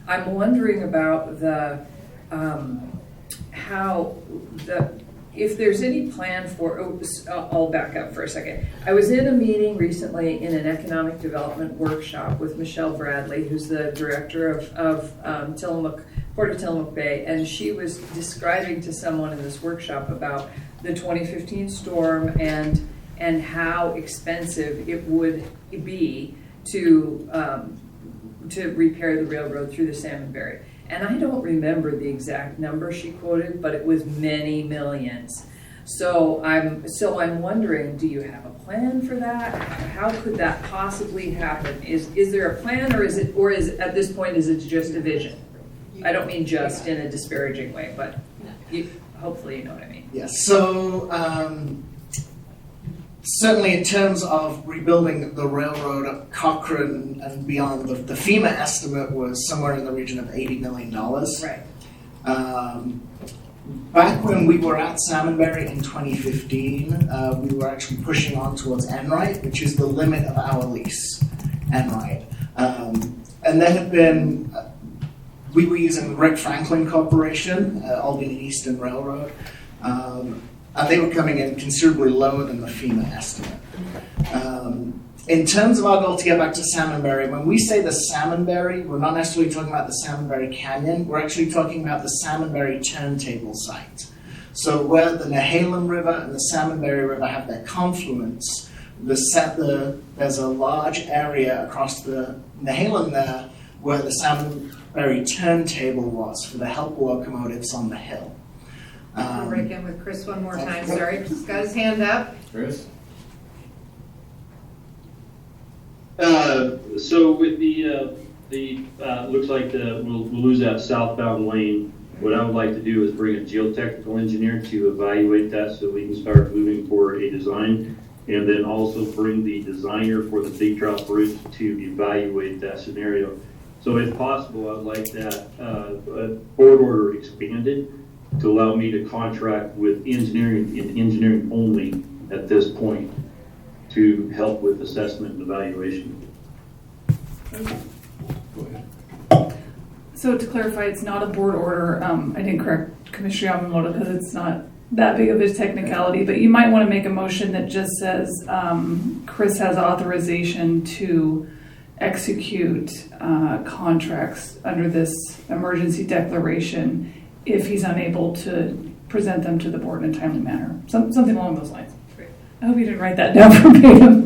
I'm wondering about if there's any plan for. I'll back up for a second. I was in a meeting recently in an economic development workshop with Michelle Bradley, who's the director of Port of Tillamook Bay, and she was describing to someone in this workshop about the 2015 storm and how expensive it would be to repair the railroad through the Salmonberry. And I don't remember the exact number she quoted, but it was many millions. So I'm wondering, do you have a plan for that? How could that possibly happen? Is there a plan, or is at this point is it just a vision? I don't mean just in a disparaging way, but hopefully you know what I mean. Yes. So certainly in terms of rebuilding the railroad at Cochrane and beyond, the FEMA estimate was somewhere in the region of $80 million. Right. Back when we were at Salmonberry in 2015, we were actually pushing on towards Enright, which is the limit of our lease, Enright. And there had been, we were using Rick Franklin Corporation, Albany Eastern Railroad, and they were coming in considerably lower than the FEMA estimate. In terms of our goal to get back to Salmonberry, when we say the Salmonberry, we're not necessarily talking about the Salmonberry Canyon, we're actually talking about the Salmonberry turntable site. So where the Nehalem River and the Salmonberry River have their confluence, there's a large area across the Nehalem there where the Salmonberry turntable was for the help locomotives on the hill. I'll break in with Chris one more time. Sorry, he's got his hand up. Chris? So with the looks like we'll lose that southbound lane. What I would like to do is bring a geotechnical engineer to evaluate that so we can start moving for a design, and then also bring the designer for the Big Trout Bridge to evaluate that scenario. So if possible, I'd like that board order expanded to allow me to contract with engineering and engineering only at this point to help with assessment and evaluation. So to clarify, it's not a board order. I didn't correct Commissioner Yamamoto because it's not that big of a technicality, but you might want to make a motion that just says Chris has authorization to execute contracts under this emergency declaration if he's unable to present them to the board in a timely manner. Something along those lines. I hope you didn't write that down verbatim.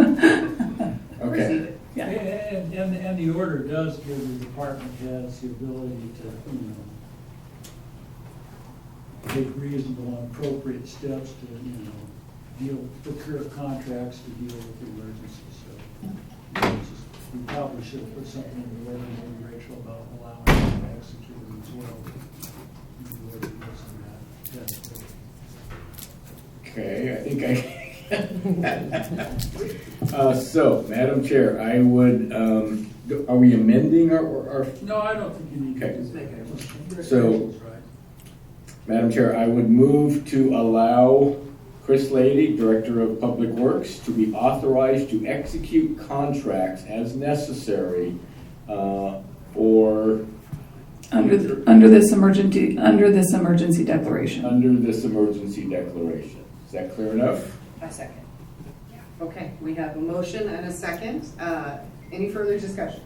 Okay. Yeah. And the order does give the department heads the ability to, take reasonable and appropriate steps to, procure contracts to deal with the emergencies. So we probably should have put something in the order, maybe Rachel, about allowing them to execute it as well. The order goes on that. Yeah. Okay, I think so, Madam Chair, I would, are we amending our No, I don't think you need Okay. to do that. So- Rachel's right. Madam Chair, I would move to allow Chris Lady, Director of Public Works, to be authorized to execute contracts as necessary for Under this emergency declaration. under this emergency declaration. Is that clear enough? A second. Okay, we have a motion and a second. Any further discussion?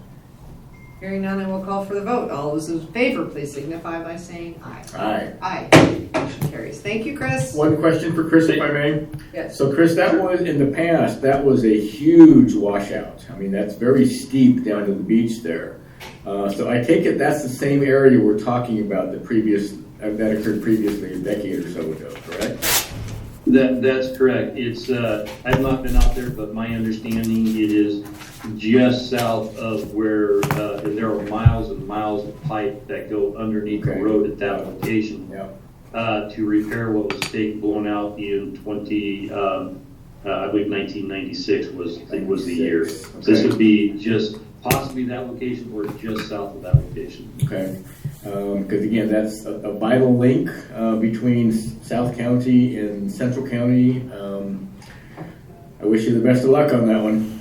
Hearing none, I will call for the vote. All those in favor, please signify by saying aye. Aye. Aye. Motion carries. Thank you, Chris. One question for Chris, if I may. Yes. So Chris, that was, in the past, that was a huge washout. I mean, that's very steep down to the beach there. So I take it that's the same area we're talking about that occurred previously a decade or so ago, correct? That's correct. It's, I've not been out there, but my understanding it is just south of where, and there are miles and miles of pipe that go underneath the Okay. road at that location. Yeah. To repair what was blown out in I believe 1996 was the year. Okay. This would be just possibly that location or just south of that location. Okay. Because again, that's a vital link between South County and Central County. I wish you the best of luck on that one.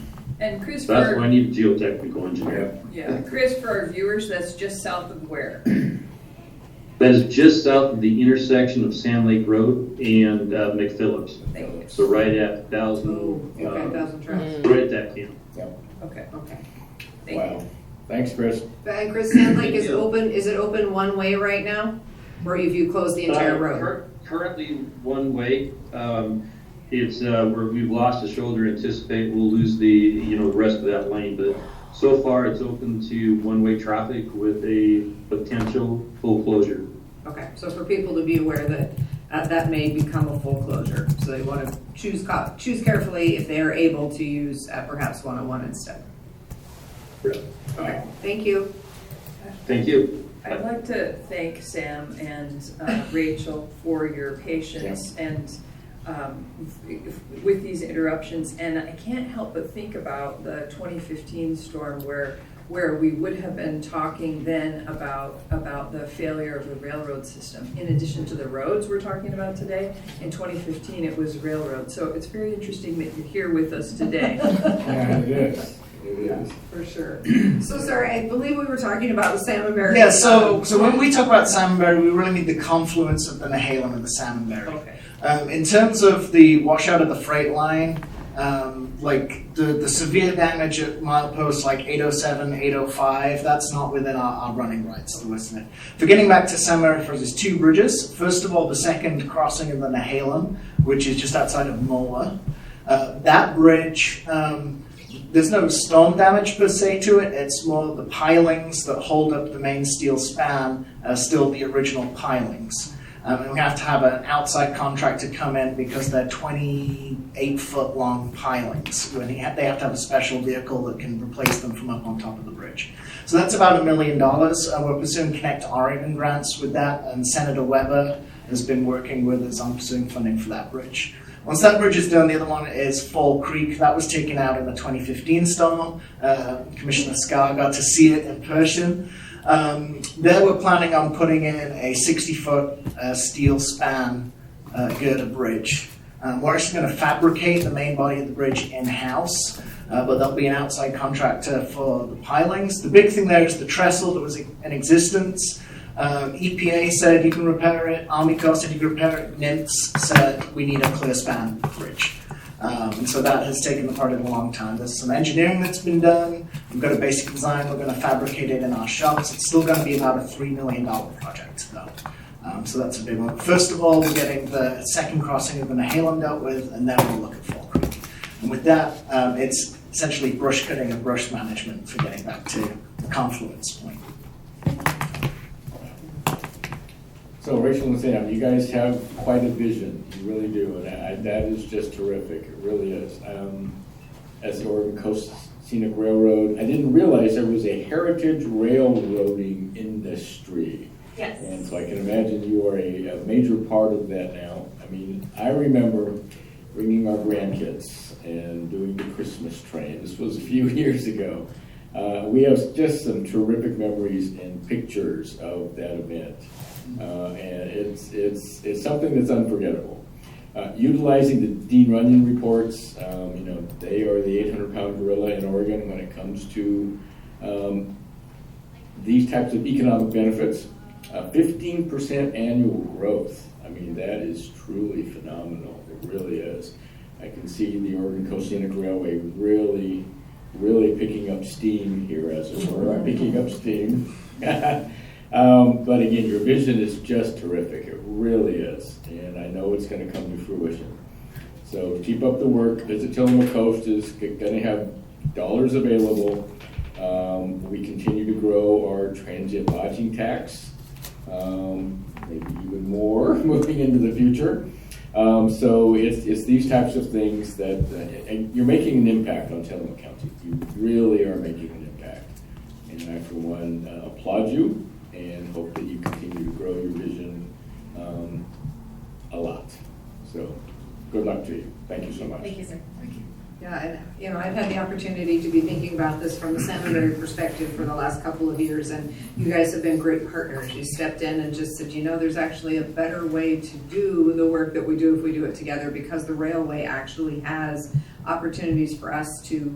And Chris, That's for why I need a geotechnical engineer. yeah, Chris, for our viewers, that's just south of where? That is just south of the intersection of Sand Lake Road and McPhillips. Thank you. So right at 1000, Okay, 1,000 tracks. right at that camp. Okay, Okay. thank Wow. you. Thanks, Chris. And Chris, Sand Lake is open, is it open one way right now? Or have you closed the entire road? Currently one way. It's where we've lost a shoulder. Anticipate we'll lose the rest of that lane, but so far it's open to one-way traffic with a potential full closure. Okay, so for people to be aware that that may become a full closure. So they want to choose carefully if they are able to use perhaps 101 instead. Okay, thank you. Thank you. I'd like to thank Sam and Rachel for your patience and with these interruptions. And I can't help but think about the 2015 storm where we would have been talking then about the failure of the railroad system. In addition to the roads we're talking about today, in 2015 it was railroad. So it's very interesting that you're here with us today. Yeah, it is. It is. For sure. So sorry, I believe we were talking about the Salmonberry. Yeah, so when we talk about Salmonberry, we really need the confluence of the Nehalem and the Salmonberry. Okay. In terms of the washout of the freight line, like the severe damage at mileposts like 807, 805, that's not within our running rights, the rest of it. For getting back to Salmonberry, there's two bridges. First of all, the second crossing of the Nehalem, which is just outside of Mola. That bridge, there's no storm damage per se to it. It's more the pilings that hold up the main steel span are still the original pilings. And we have to have an outside contractor come in because they're 28-foot long pilings. They have to have a special vehicle that can replace them from up on top of the bridge. So that's about $1 million. We're pursuing Connect Oregon grants with that, and Senator Weber has been working with us on pursuing funding for that bridge. Once that bridge is done, the other one is Fall Creek. That was taken out in the 2015 storm. Commissioner Scar got to see it in person. There we're planning on putting in a 60-foot steel span girder bridge. We're actually going to fabricate the main body of the bridge in-house, but there'll be an outside contractor for the pilings. The big thing there is the trestle that was in existence. EPA said you can repair it, Army Corps said you can repair it, NIMS said we need a clear span bridge. And so that has taken the project a long time. There's some engineering that's been done. We've got a basic design. We're going to fabricate it in our shops. It's still going to be about a $3 million project, though. So that's a big one. First of all, we're getting the second crossing of the Nehalem dealt with, and then we'll look at Fall Creek. And with that, it's essentially brush cutting and brush management for getting back to the confluence point. So Rachel and Sam, you guys have quite a vision, you really do, and that is just terrific, it really is. As the Oregon Coast Scenic Railroad, I didn't realize there was a heritage railroading industry. Yes. And so I can imagine you are a major part of that now. I mean, I remember bringing our grandkids and doing the Christmas train. This was a few years ago. We have just some terrific memories and pictures of that event. And it's something that's unforgettable. Utilizing the Dean Runyon reports, they are the 800-pound gorilla in Oregon when it comes to these types of economic benefits. 15% annual growth. I mean, that is truly phenomenal. It really is. I can see the Oregon Coast Scenic Railway really picking up steam here, as it were. Picking up steam. But again, your vision is just terrific. It really is. And I know it's going to come to fruition. So keep up the work. Visit Tillamook Coast is going to have dollars available. We continue to grow our transient lodging tax, maybe even more moving into the future. So it's these types of things that and you're making an impact on Tillamook County. You really are making an impact. And I, for one, applaud you and hope that you continue to grow your vision a lot. So good luck to you. Thank you so much. Thank you, sir. Thank you. Yeah, and I've had the opportunity to be thinking about this from the Salmonberry perspective for the last couple of years, and you guys have been great partners. You stepped in and just said, there's actually a better way to do the work that we do if we do it together, because the railway actually has opportunities for us to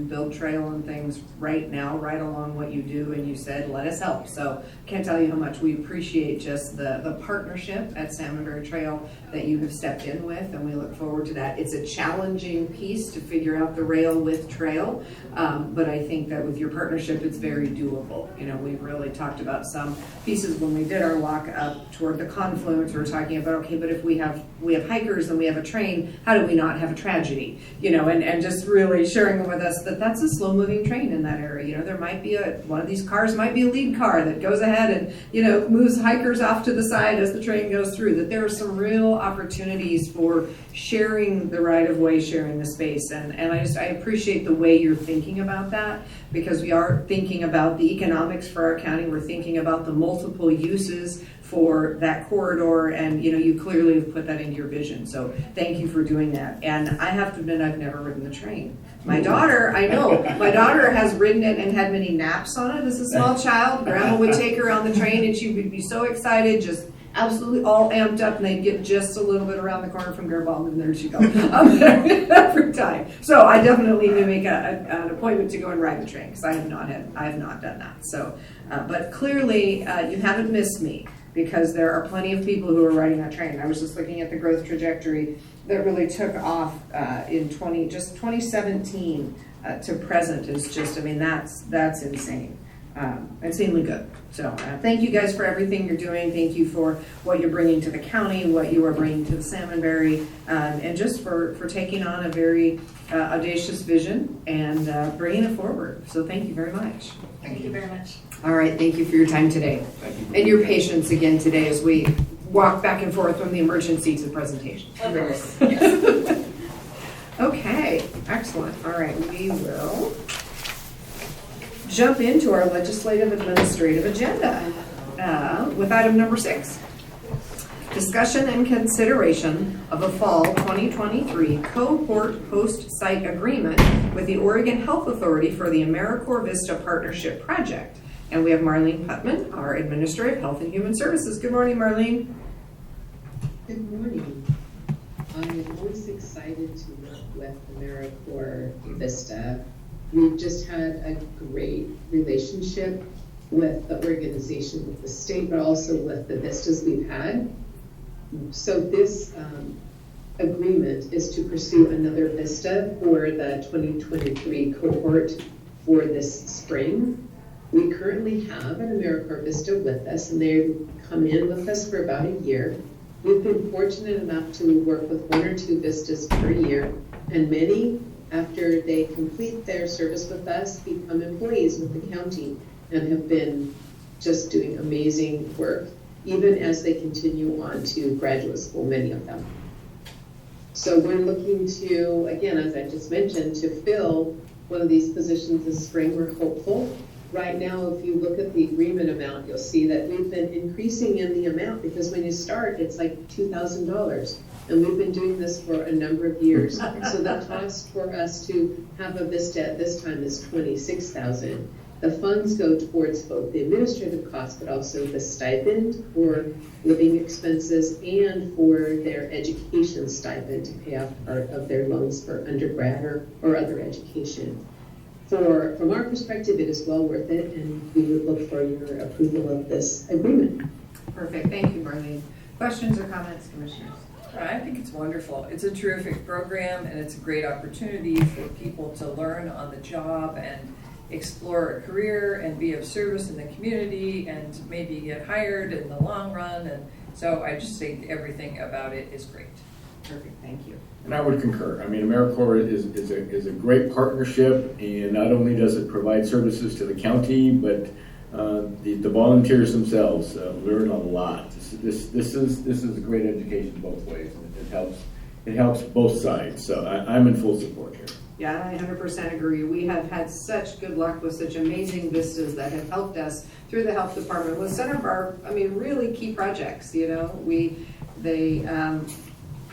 build trail and things right now, right along what you do, and you said, let us help. So can't tell you how much we appreciate just the partnership at Salmonberry Trail that you have stepped in with, and we look forward to that. It's a challenging piece to figure out the rail with trail, but I think that with your partnership, it's very doable. We've really talked about some pieces when we did our walk up toward the confluence. We were talking about, okay, but if we have hikers and we have a train, how do we not have a tragedy? And just really sharing with us that that's a slow-moving train in that area. There might be one of these cars might be a lead car that goes ahead and moves hikers off to the side as the train goes through. That there are some real opportunities for sharing the right of way, sharing the space, and I appreciate the way you're thinking about that, because we are thinking about the economics for our county. We're thinking about the multiple uses for that corridor, and you clearly have put that into your vision. So thank you for doing that. And I have to admit, I've never ridden the train. My daughter has ridden it and had many naps on it as a small child. Grandma would take her on the train and she would be so excited, just absolutely all amped up, and they'd get just a little bit around the corner from Garibaldi, and there she goes every time. So I definitely need to make an appointment to go and ride the train, because I have not done that. So, but clearly you haven't missed me, because there are plenty of people who are riding that train. I was just looking at the growth trajectory that really took off in 2017 to present is just, that's insane. Insanely good. So thank you guys for everything you're doing. Thank you for what you're bringing to the county, what you are bringing to the Salmonberry, and just for taking on a very audacious vision and bringing it forward. So thank you very much. Thank you very much. All right, thank you for your time today. Thank you. And your patience again today as we walk back and forth from the emergency to the presentation. Of course. Yes. Okay, excellent. All right, we will jump into our legislative administrative agenda with item number 6. Discussion and consideration of a fall 2023 cohort host site agreement with the Oregon Health Authority for the AmeriCorps Vista Partnership Project. And we have Marlene Putman, our Administrator of Health and Human Services. Good morning, Marlene. Good morning. I'm always excited to work with AmeriCorps Vista. We've just had a great relationship with the organization, with the state, but also with the Vistas we've had. So this agreement is to pursue another Vista for the 2023 cohort for this spring. We currently have an AmeriCorps Vista with us, and they've come in with us for about a year. We've been fortunate enough to work with 1 or 2 Vistas per year, and many, after they complete their service with us, become employees with the county and have been just doing amazing work, even as they continue on to graduate school, many of them. So we're looking to, again, as I just mentioned, to fill one of these positions this spring. We're hopeful. Right now, if you look at the agreement amount, you'll see that we've been increasing in the amount, because when you start, it's like $2,000. And we've been doing this for a number of years. So the cost for us to have a Vista at this time is $26,000. The funds go towards both the administrative costs, but also the stipend for living expenses and for their education stipend to pay off part of their loans for undergrad or other education. From our perspective, it is well worth it, and we would look for your approval of this agreement. Perfect, thank you, Marlene. Questions or comments, commissioners? I think it's wonderful. It's a terrific program, and it's a great opportunity for people to learn on the job and explore a career and be of service in the community and maybe get hired in the long run. And so I just think everything about it is great. Perfect, thank you. And I would concur. I mean, AmeriCorps is a great partnership, and not only does it provide services to the county, but the volunteers themselves learn a lot. This is a great education both ways, and it helps both sides. So I'm in full support here. Yeah, I 100% agree. We have had such good luck with such amazing vistas that have helped us through the health department with some of our, really key projects. You know,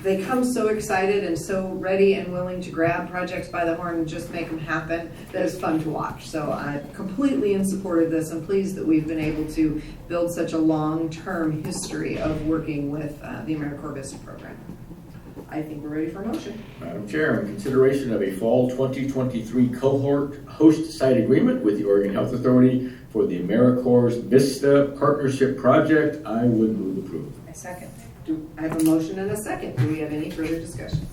they come so excited and so ready and willing to grab projects by the horn and just make them happen. That is fun to watch. So I'm completely in support of this. I'm pleased that we've been able to build such a long-term history of working with the AmeriCorps Vista program. I think we're ready for a motion. Madam Chair, in consideration of a fall 2023 cohort host site agreement with the Oregon Health Authority for the AmeriCorps Vista Partnership Project, I would move approval. I second. I have a motion and a second. Do we have any further discussion?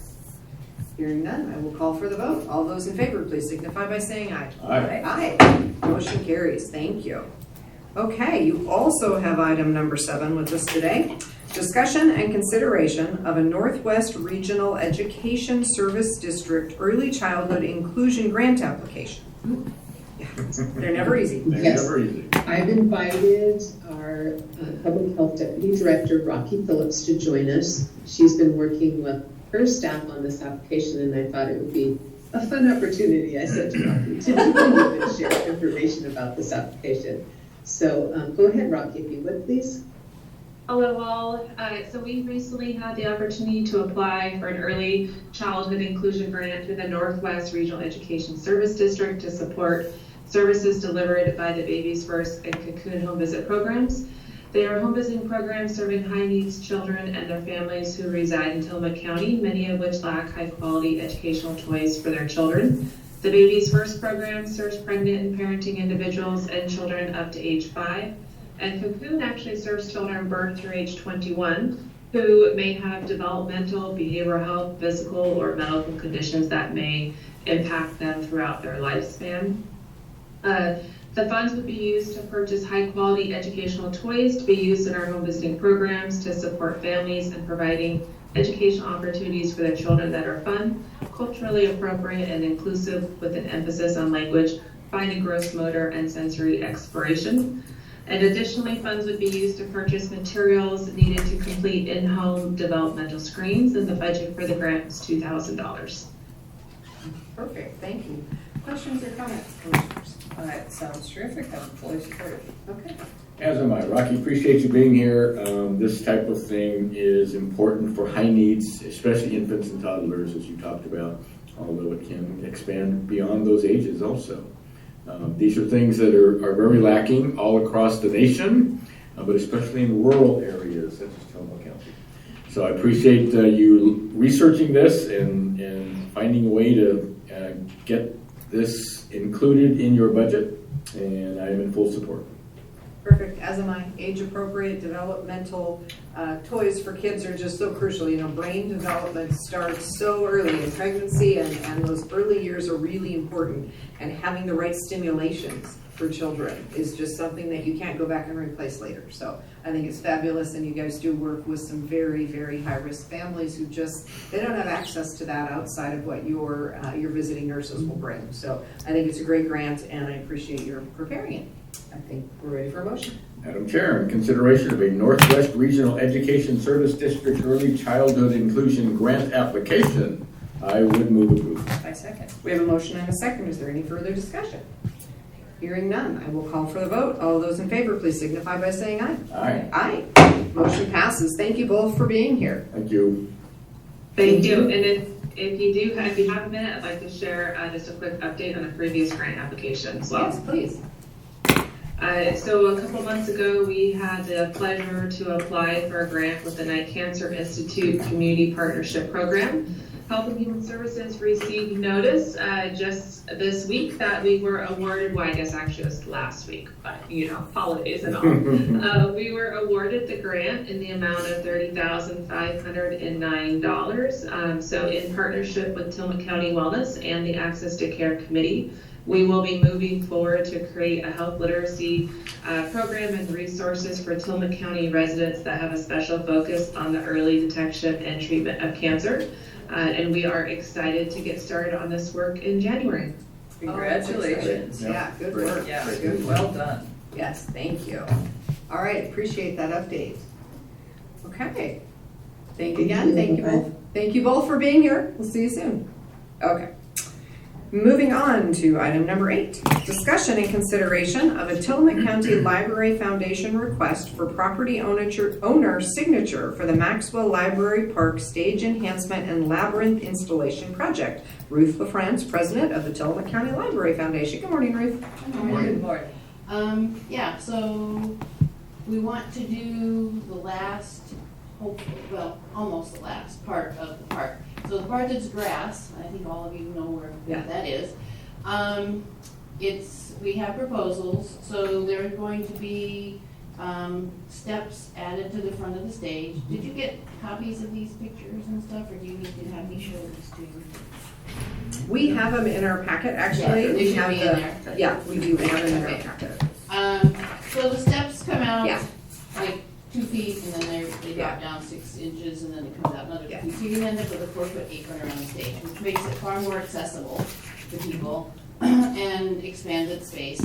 Hearing none, I will call for the vote. All those in favor, please signify by saying aye. Aye. Aye. Motion carries. Thank you. Okay, you also have item number 7 with us today. Discussion and consideration of a Northwest Regional Education Service District Early Childhood Inclusion Grant application. Yeah, they're never easy. They're Yes. never easy. I've invited our Public Health Deputy Director, Rocky Phillips, to join us. She's been working with her staff on this application, and I thought it would be a fun opportunity, I said to Rocky, to meet and share information about this application. So go ahead, Rocky, if you would, please. Hello all. So we recently had the opportunity to apply for an early childhood inclusion grant through the Northwest Regional Education Service District to support services delivered by the Babies First and Cocoon Home Visit programs. They are home visiting programs serving high needs children and their families who reside in Tillamook County, many of which lack high quality educational toys for their children. The Babies First program serves pregnant and parenting individuals and children up to age 5. And Cocoon actually serves children birth through age 21 who may have developmental, behavioral health, physical, or medical conditions that may impact them throughout their lifespan. The funds would be used to purchase high-quality educational toys to be used in our home visiting programs to support families and providing educational opportunities for their children that are fun, culturally appropriate, and inclusive, with an emphasis on language, fine and gross motor, and sensory exploration. And additionally, funds would be used to purchase materials needed to complete in-home developmental screens, and the budget for the grant was $2,000. Perfect, thank you. Questions or comments, commissioners? It sounds terrific. I'm fully supportive. Okay. As am I. Rocky, appreciate you being here. This type of thing is important for high needs, especially infants and toddlers, as you talked about, although it can expand beyond those ages also. These are things that are very lacking all across the nation, but especially in rural areas such as Tillamook County. So I appreciate you researching this and finding a way to get this included in your budget, and I am in full support. Perfect, as am I. Age-appropriate developmental toys for kids are just so crucial. You know, brain development starts so early in pregnancy, and those early years are really important. And having the right stimulations for children is just something that you can't go back and replace later. So I think it's fabulous, and you guys do work with some very, very high-risk families who just, they don't have access to that outside of what your visiting nurses will bring. So I think it's a great grant, and I appreciate your preparing it. I think we're ready for a motion. Madam Chair, in consideration of a Northwest Regional Education Service District Early Childhood Inclusion Grant application, I would move approval. I second. We have a motion and a second. Is there any further discussion? Hearing none, I will call for the vote. All those in favor, please signify by saying aye. Aye. Aye. Motion passes. Thank you both for being here. Thank you. Thank you. And if you have a minute, I'd like to share just a quick update on a previous grant application as well. Yes, please. So a couple months ago, we had the pleasure to apply for a grant with the Night Cancer Institute Community Partnership Program. Health and Human Services received notice just this week that we were awarded, well, I guess actually it was last week, but you know, holidays and all. We were awarded the grant in the amount of $30,509. So in partnership with Tillamook County Wellness and the Access to Care Committee, we will be moving forward to create a health literacy program and resources for Tillamook County residents that have a special focus on the early detection and treatment of cancer. And we are excited to get started on this work in January. Congratulations. Yeah, good work. Yeah, Good well done. Yes, thank you. All right, appreciate that update. Okay. Thank you again. Thank you both. Thank you both for being here. We'll see you soon. Okay. Moving on to item number 8, discussion and consideration of a Tillamook County Library Foundation request for property owner signature for the Maxwell Library Park Stage Enhancement and Labyrinth Installation Project. Ruth LaFrance, President of the Tillamook County Library Foundation. Good morning, Ruth. Good morning. Yeah, so we want to do the last, almost the last part of the park. So the part that's grass, I think all of you know where that is. We have proposals, so there are going to be steps added to the front of the stage. Did you get copies of these pictures and stuff, or do you need to have me show this to you? We have them in our packet, actually. Yeah, they We should have be in there. Yeah, we do have them in our Okay. packet. So the steps come out Yeah. like 2 feet, and then they drop down 6 inches, and then it comes out another 2 feet. So you end up with a 4-foot apron around the stage, which makes it far more accessible to people and expanded space.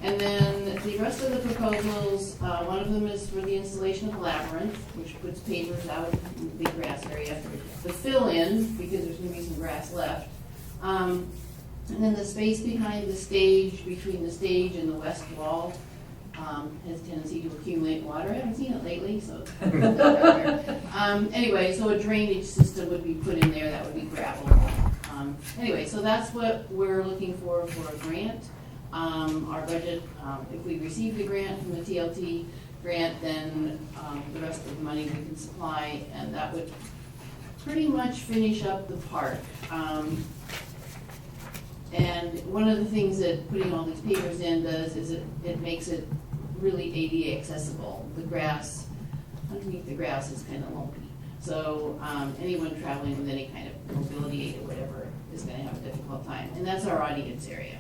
And then the rest of the proposals, one of them is for the installation of a labyrinth, which puts pavers out in the big grass area. The fill in, because there's going to be some grass left. And then the space behind the stage, between the stage and the west wall, has a tendency to accumulate water. I haven't seen it lately, so. Anyway, so a drainage system would be put in there, that would be gravel. Anyway, so that's what we're looking for a grant. Our budget, if we receive the grant from the TLT grant, then the rest of the money we can supply, and that would pretty much finish up the park. And one of the things that putting all these pavers in does is it makes it really ADA accessible. The grass, underneath the grass is kind of lumpy. So anyone traveling with any kind of mobility aid or whatever is going to have a difficult time. And that's our audience area.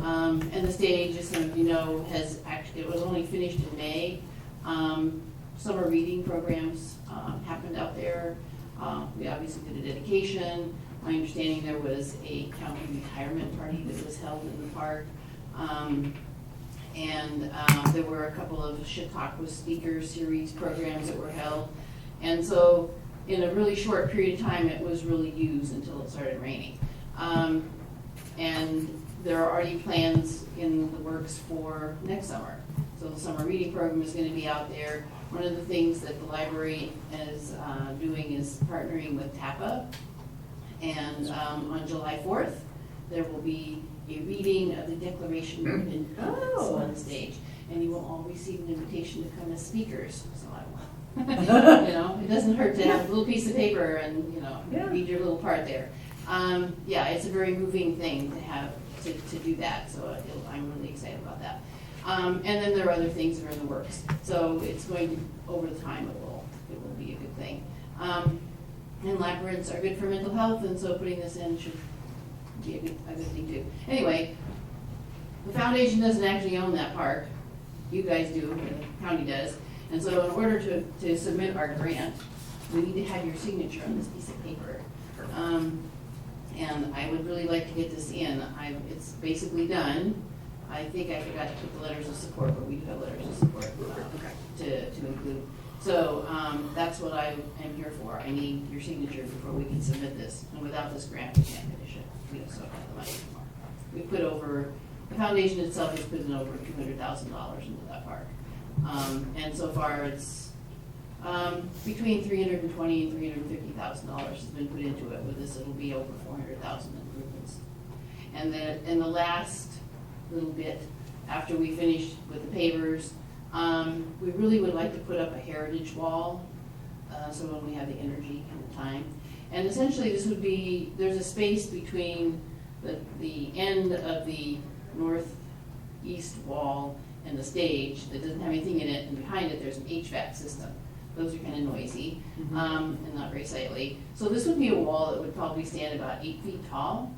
And the stage, as some of you know, it was only finished in May. Summer reading programs happened out there. We obviously did a dedication. My understanding there was a county retirement party that was held in the park. And there were a couple of Chautauqua speaker series programs that were held. And so in a really short period of time, it was really used until it started raining. And there are already plans in the works for next summer. So the summer reading program is going to be out there. One of the things that the library is doing is partnering with TAPA. And on July 4th, there will be a reading of the Declaration of Independence on the stage. And you will all receive an invitation to come as speakers. So I will You know, it doesn't hurt to have a little piece of paper and, you know, Yeah. read your little part there. Yeah, it's a very moving thing to have, to do that, so I'm really excited about that. And then there are other things that are in the works. So it's going to, over time, it will be a good thing. And labyrinths are good for mental health, and so putting this in should be a good thing too. Anyway, the foundation doesn't actually own that park. You guys do, or the county does. And so in order to submit our grant, we need to have your signature on this piece of paper. And I would really like to get this in. It's basically done. I think I forgot to put the letters of support, but we do have letters of support to include. So that's what I am here for. I need your signature before we can submit this. And without this grant, we can't finish it. We just don't have the money anymore. We put over, the foundation itself has put in over $200,000 into that park. And so far it's between $320,000 and $350,000 has been put into it. With this, it'll be over $400,000 improvements. And then in the last little bit, after we finish with the pavers, we really would like to put up a heritage wall, so when we have the energy and the time. And essentially this would be, there's a space between the end of the northeast wall and the stage that doesn't have anything in it, and behind it there's an HVAC system. Those are kind of noisy and not very sightly. So this would be a wall that would probably stand about 8 feet tall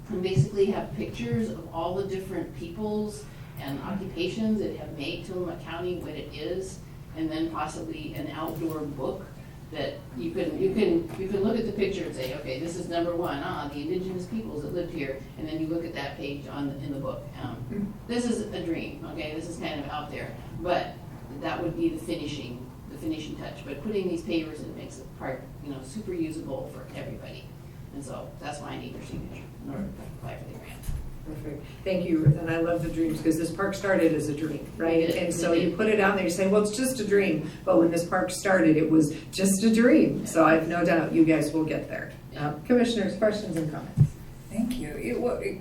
and basically have pictures of all the different peoples and occupations that have made Tillamook County what it is, and then possibly an outdoor book that you can look at the picture and say, okay, this is number one, the indigenous peoples that lived here, and then you look at that page in the book. This is a dream, okay, this is kind of out there, but that would be the finishing touch. But putting these pavers in makes the park, you know, super usable for everybody, and so that's why I need your signature in order to apply for the grant. Perfect. Thank you, Ruth. And I love the dreams because this park started as a dream, right? And so you put it out there, you say, well, it's just a dream. But when this park started, it was just a dream. So I have no doubt you guys will get there. Commissioners, questions and comments? Thank you.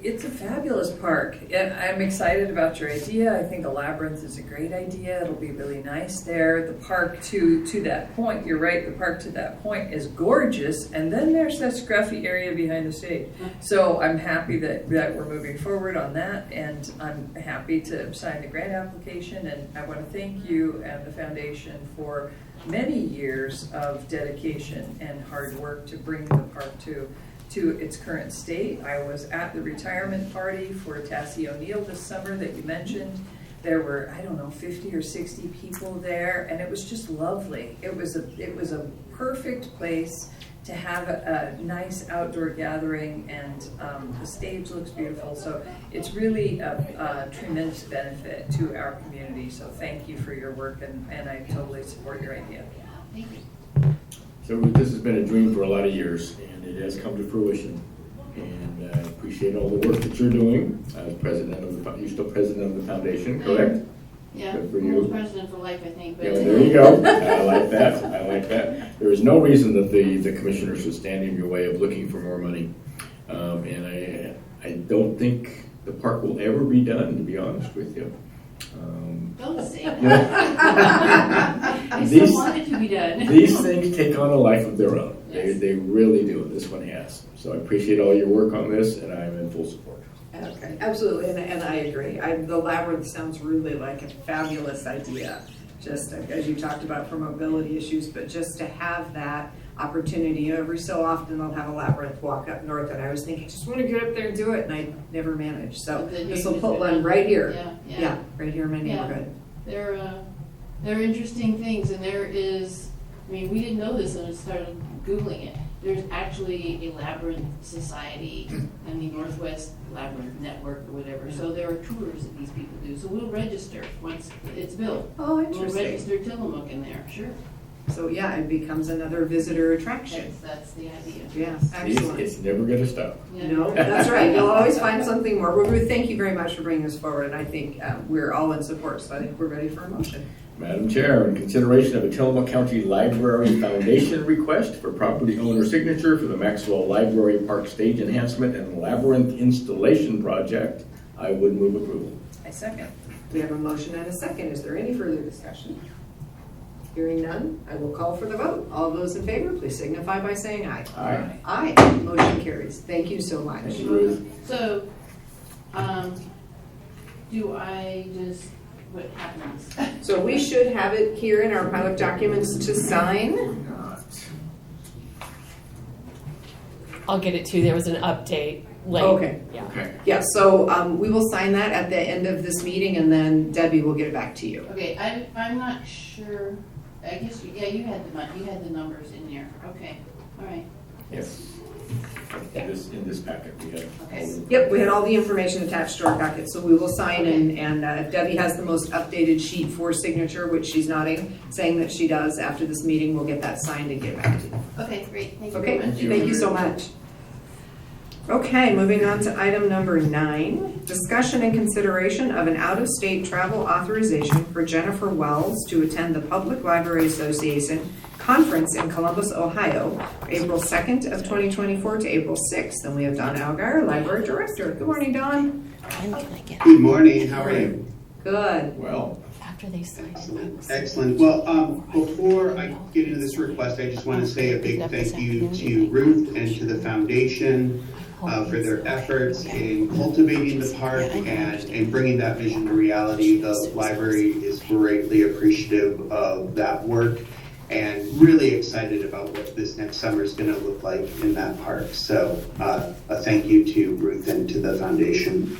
It's a fabulous park. I'm excited about your idea. I think a labyrinth is a great idea. It'll be really nice there. The park to that point, you're right, the park to that point is gorgeous. And then there's that scruffy area behind the stage. So I'm happy that we're moving forward on that. And I'm happy to sign the grant application. And I want to thank you and the foundation for many years of dedication and hard work to bring the park to its current state. I was at the retirement party for Tassie O'Neill this summer that you mentioned. There were, 50 or 60 people there, and it was just lovely. It was a perfect place to have a nice outdoor gathering, and the stage looks beautiful. So it's really a tremendous benefit to our community. So thank you for your work, and I totally support your idea. Thank you. So this has been a dream for a lot of years, and it has come to fruition. And I appreciate all the work that you're doing as president of you're still president of the foundation, correct? Yeah, Good for you. president for life, I think. But Yeah, there you go. I like that. There is no reason that the commissioners should stand in your way of looking for more money. And I don't think the park will ever be done, to be honest with you. Don't say that. I still want it to be done. These things take on a life of their own. Yes. They really do. This one has. So I appreciate all your work on this, and I'm in full support. Okay, absolutely, and I agree. The labyrinth sounds really like a fabulous idea, just as you talked about for mobility issues, but just to have that opportunity. Every so often they'll have a labyrinth walk up north, and I was thinking, I just want to get up there and do it, and I never managed. So this will put one right here. Yeah, right here in my neighborhood. They're interesting things, and there is, we didn't know this when we started Googling it. There's actually a labyrinth society and the Northwest Labyrinth Network or whatever. So there are tours that these people do. So we'll register once it's built. Oh, interesting. We'll register Tillamook in there, sure. So yeah, it becomes another visitor attraction. That's the idea. Yes, excellent. It's never going to stop. Yeah. No, that's right. You'll always find something more. Well, Ruth, thank you very much for bringing this forward, and I think we're all in support, so I think we're ready for a motion. Madam Chair, in consideration of a Tillamook County Library Foundation request for property owner signature for the Maxwell Library Park Stage Enhancement and Labyrinth Installation Project, I would move approval. I second. We have a motion and a second. Is there any further discussion? Hearing none, I will call for the vote. All those in favor, please signify by saying aye. Aye. Aye. Motion carries. Thank you so much. Thank you, Ruth. So, do I just, what happens? So we should have it here in our pilot documents to sign. I'll get it to you. There was an update late. Okay. Yeah. Okay. Yeah, so we will sign that at the end of this meeting, and then Debbie will get it back to you. Okay, I'm not sure, I guess, yeah, you had the numbers in there, okay, all right. Yes. In this packet, we have. Okay. Yep, we had all the information attached to our packet, so we will sign, and Debbie has the most updated sheet for signature, which she's nodding, saying that she does. After this meeting, we'll get that signed and get it back to you. Okay, great, thank you Okay, very much. thank you so much. Okay, moving on to item number 9, discussion and consideration of an out-of-state travel authorization for Jennifer Wells to attend the Public Library Association Conference in Columbus, Ohio, April 2nd of 2024 to April 6th. And we have Don Algar, Library Director. Good morning, Don. When can I get Good morning, how are you? Good. Well, after they sign? Excellent. Well, before I get into this request, I just want to say a big thank you to Ruth and to the foundation for their efforts in cultivating the park and bringing that vision to reality. The library is greatly appreciative of that work and really excited about what this next summer is going to look like in that park. So a thank you to Ruth and to the foundation.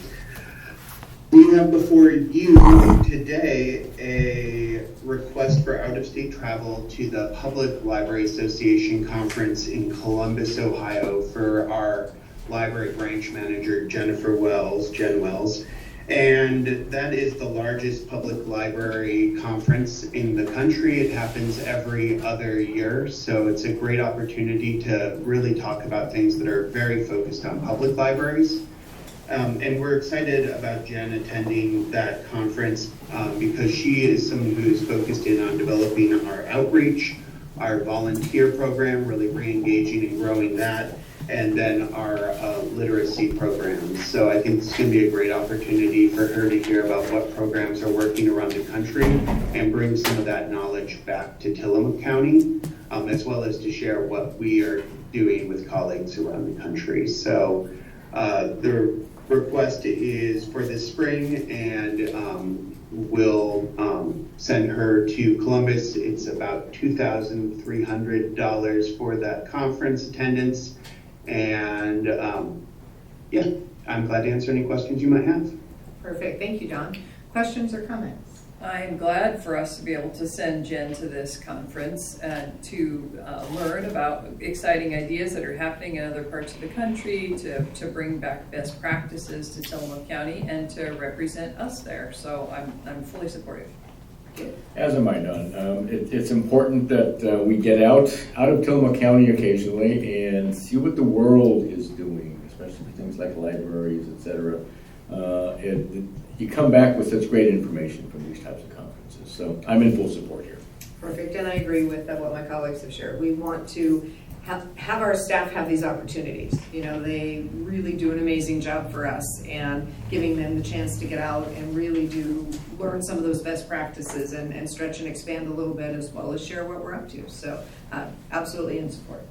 We have before you today a request for out-of-state travel to the Public Library Association Conference in Columbus, Ohio for our library branch manager, Jennifer Wells, Jen Wells. And that is the largest public library conference in the country. It happens every other year, so it's a great opportunity to really talk about things that are very focused on public libraries. And we're excited about Jen attending that conference because she is someone who is focused in on developing our outreach, our volunteer program, really re-engaging and growing that, and then our literacy programs. So I think it's going to be a great opportunity for her to hear about what programs are working around the country and bring some of that knowledge back to Tillamook County, as well as to share what we are doing with colleagues around the country. So the request is for this spring, and we'll send her to Columbus. It's about $2,300 for that conference attendance. And yeah, I'm glad to answer any questions you might have. Perfect. Thank you, Don. Questions or comments? I'm glad for us to be able to send Jen to this conference and to learn about exciting ideas that are happening in other parts of the country, to bring back best practices to Tillamook County and to represent us there. So I'm fully supportive. as am I, Don. It's important that we get out of Tillamook County occasionally and see what the world is doing, especially things like libraries, etc. You come back with such great information from these types of conferences. So I'm in full support here. Perfect, and I agree with what my colleagues have shared. We want to have our staff have these opportunities. You know, they really do an amazing job for us, and giving them the chance to get out and really do learn some of those best practices and stretch and expand a little bit, as well as share what we're up to. So absolutely in support.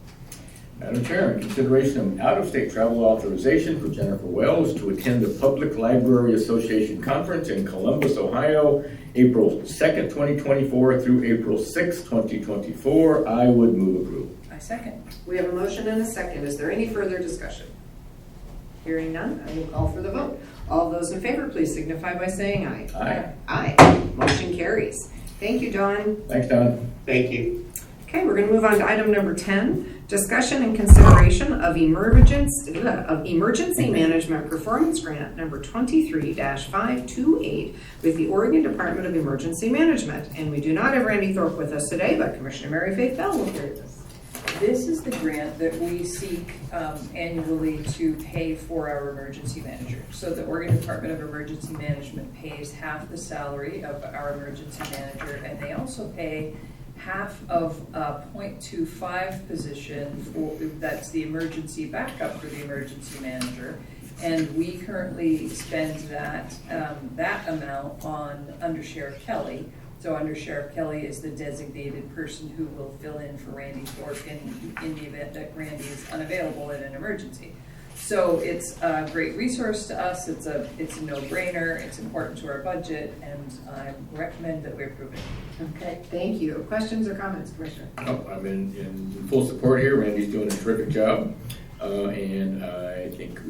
Madam Chair, in consideration of out-of-state travel authorization for Jennifer Wells to attend the Public Library Association Conference in Columbus, Ohio, April 2nd, 2024 through April 6th, 2024, I would move approval. I second. We have a motion and a second. Is there any further discussion? Hearing none, I will call for the vote. All those in favor, please signify by saying aye. Aye. Aye. Motion carries. Thank you, Don. Thanks, Don. Thank you. Okay, we're going to move on to item number 10, discussion and consideration of emergency management performance grant number 23-528 with the Oregon Department of Emergency Management. And we do not have Randy Thorpe with us today, but Commissioner Mary Faith Bell will carry this. This is the grant that we seek annually to pay for our emergency manager. So the Oregon Department of Emergency Management pays half the salary of our emergency manager, and they also pay half of a .25 position that's the emergency backup for the emergency manager. And we currently spend that amount on Under Sheriff Kelly. So Under Sheriff Kelly is the designated person who will fill in for Randy Thorpe in the event that Randy is unavailable in an emergency. So it's a great resource to us. It's a no-brainer. It's important to our budget, and I recommend that we approve it. Okay, thank you. Questions or comments, Commissioner? No, I'm in full support here. Randy's doing a terrific job. And I think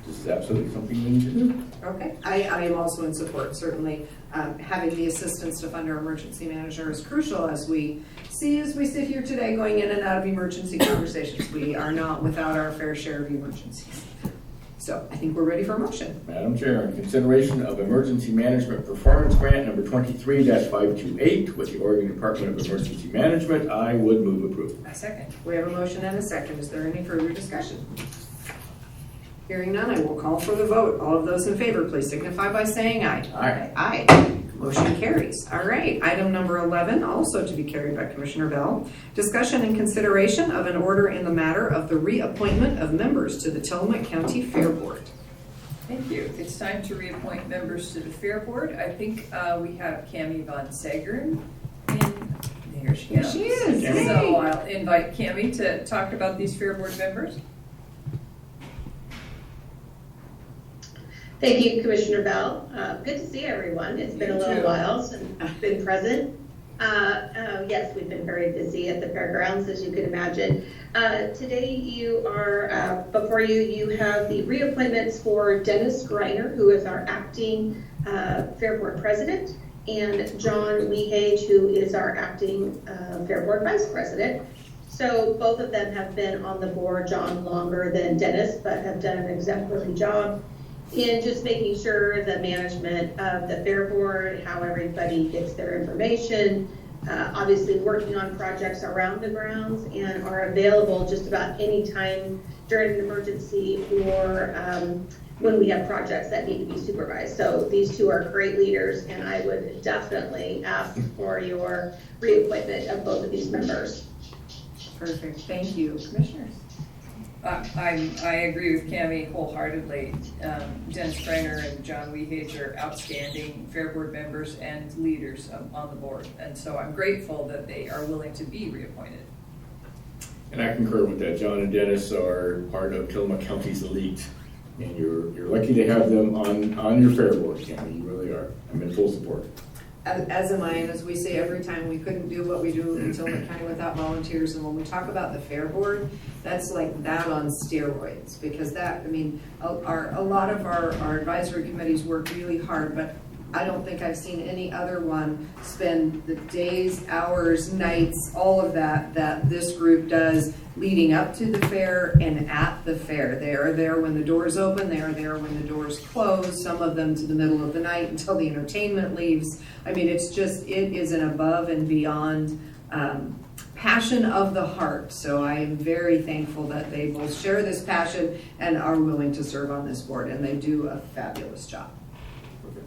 this is absolutely something we need to do. Okay, I am also in support. Certainly, having the assistance to fund our emergency manager is crucial as we sit here today going in and out of emergency conversations. We are not without our fair share of emergencies. So I think we're ready for a motion. Madam Chair, in consideration of Emergency Management Performance Grant number 23-528 with the Oregon Department of Emergency Management, I would move approval. A second. We have a motion and a second. Is there any further discussion? Hearing none, I will call for the vote. All of those in favor, please signify by saying aye. Aye. Aye. Motion carries. All right. Item number 11, also to be carried by Commissioner Bell. Discussion and consideration of an order in the matter of the reappointment of members to the Tillamook County Fair Board. Thank you. It's time to reappoint members to the Fair Board. I think we have Cammie Von Sagern in. There she Here is. she is. So Hey. I'll invite Cammie to talk about these Fair Board members. Thank you, Commissioner Bell. Good to see everyone. It's been a little while since I've been present. Yes, we've been very busy at the fairgrounds, as you can imagine. Today you are, before you have the reappointments for Dennis Greiner, who is our acting Fair Board President, and John Wehage, who is our acting Fair Board Vice President. So both of them have been on the board, John longer than Dennis, but have done an exemplary job in just making sure the management of the Fair Board, how everybody gets their information, obviously working on projects around the grounds, and are available just about any time during an emergency or when we have projects that need to be supervised. So these two are great leaders, and I would definitely ask for your reappointment of both of these members. Perfect. Thank you. Commissioners? I agree with Cammie wholeheartedly. Dennis Greiner and John Wehage are outstanding Fair Board members and leaders on the board. And so I'm grateful that they are willing to be reappointed. And I concur with that. John and Dennis are part of Tillamook County's elite. And you're lucky to have them on your Fair Board, Cammie. You really are. I'm in full support. As am I, and as we say every time, we couldn't do what we do in Tillamook County without volunteers. And when we talk about the Fair Board, that's like that on steroids, because that, I mean, a lot of our advisory committees work really hard, but I don't think I've seen any other one spend the days, hours, nights, all of that this group does leading up to the fair and at the fair. They are there when the doors open, they are there when the doors close, some of them to the middle of the night until the entertainment leaves. I mean, it is an above and beyond passion of the heart. So I am very thankful that they both share this passion and are willing to serve on this board, and they do a fabulous job.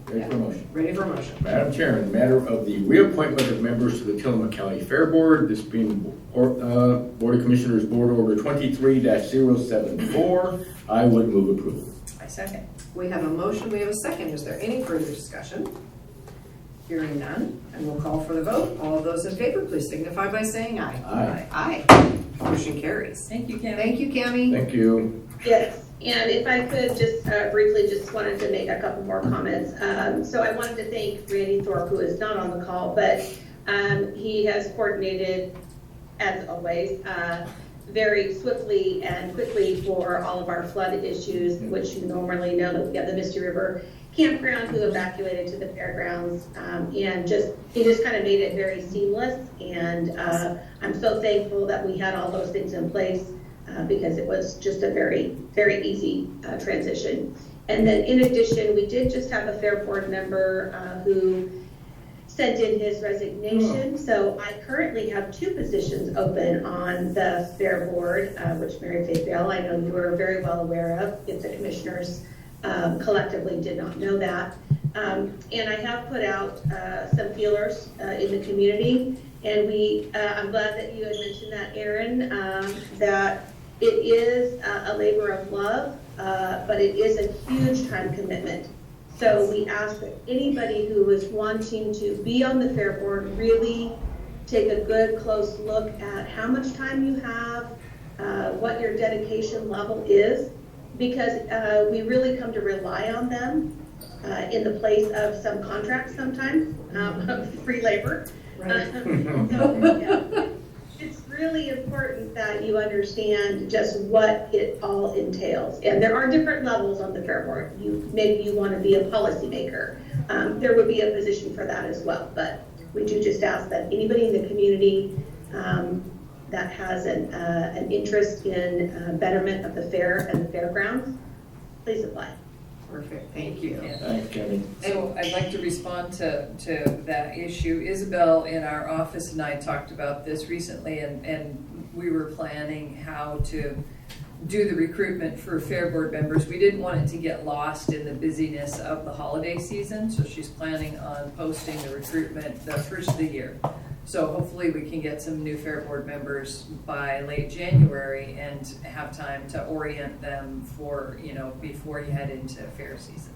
Ready for a motion? Ready for a motion. Madam Chair, in the matter of the reappointment of members to the Tillamook County Fair Board, this being Board of Commissioners Board Order 23-074, I would move approval. I second. We have a motion, we have a second. Is there any further discussion? Hearing none, and we'll call for the vote. All of those in favor, please signify by saying aye. Aye. Aye. Motion carries. Thank you, Cammie. Thank you, Cammie. Thank you. Yes, and if I could just briefly just wanted to make a couple more comments. So I wanted to thank Randy Thorpe, who is not on the call, but he has coordinated, as always, very swiftly and quickly for all of our flood issues, which you normally know that we have the Misty River Campground who evacuated to the fairgrounds, and he just kind of made it very seamless. And I'm so thankful that we had all those things in place. Because it was just a very, very easy transition. And then in addition, we did just have a Fair Board member who sent in his resignation. So I currently have 2 positions open on the Fair Board, which Mary Faith Bell, I know you are very well aware of, if the commissioners collectively did not know that. And I have put out some feelers in the community. And I'm glad that you had mentioned that, Aaron, that it is a labor of love, but it is a huge time commitment. So we ask that anybody who is wanting to be on the Fair Board really take a good, close look at how much time you have, what your dedication level is, because we really come to rely on them in the place of some contracts sometimes, free labor. It's really important that you understand just what it all entails. And there are different levels on the Fair Board. Maybe you want to be a policymaker. There would be a position for that as well. But we do just ask that anybody in the community that has an interest in betterment of the fair and the fairgrounds, please apply. Perfect, thank you. Thanks, Kenny. So I'd like to respond to that issue. Isabel in our office and I talked about this recently, and we were planning how to do the recruitment for Fair Board members. We didn't want it to get lost in the busyness of the holiday season, so she's planning on posting the recruitment the first of the year. So hopefully we can get some new Fair Board members by late January and have time to orient them for, before you head into fair season.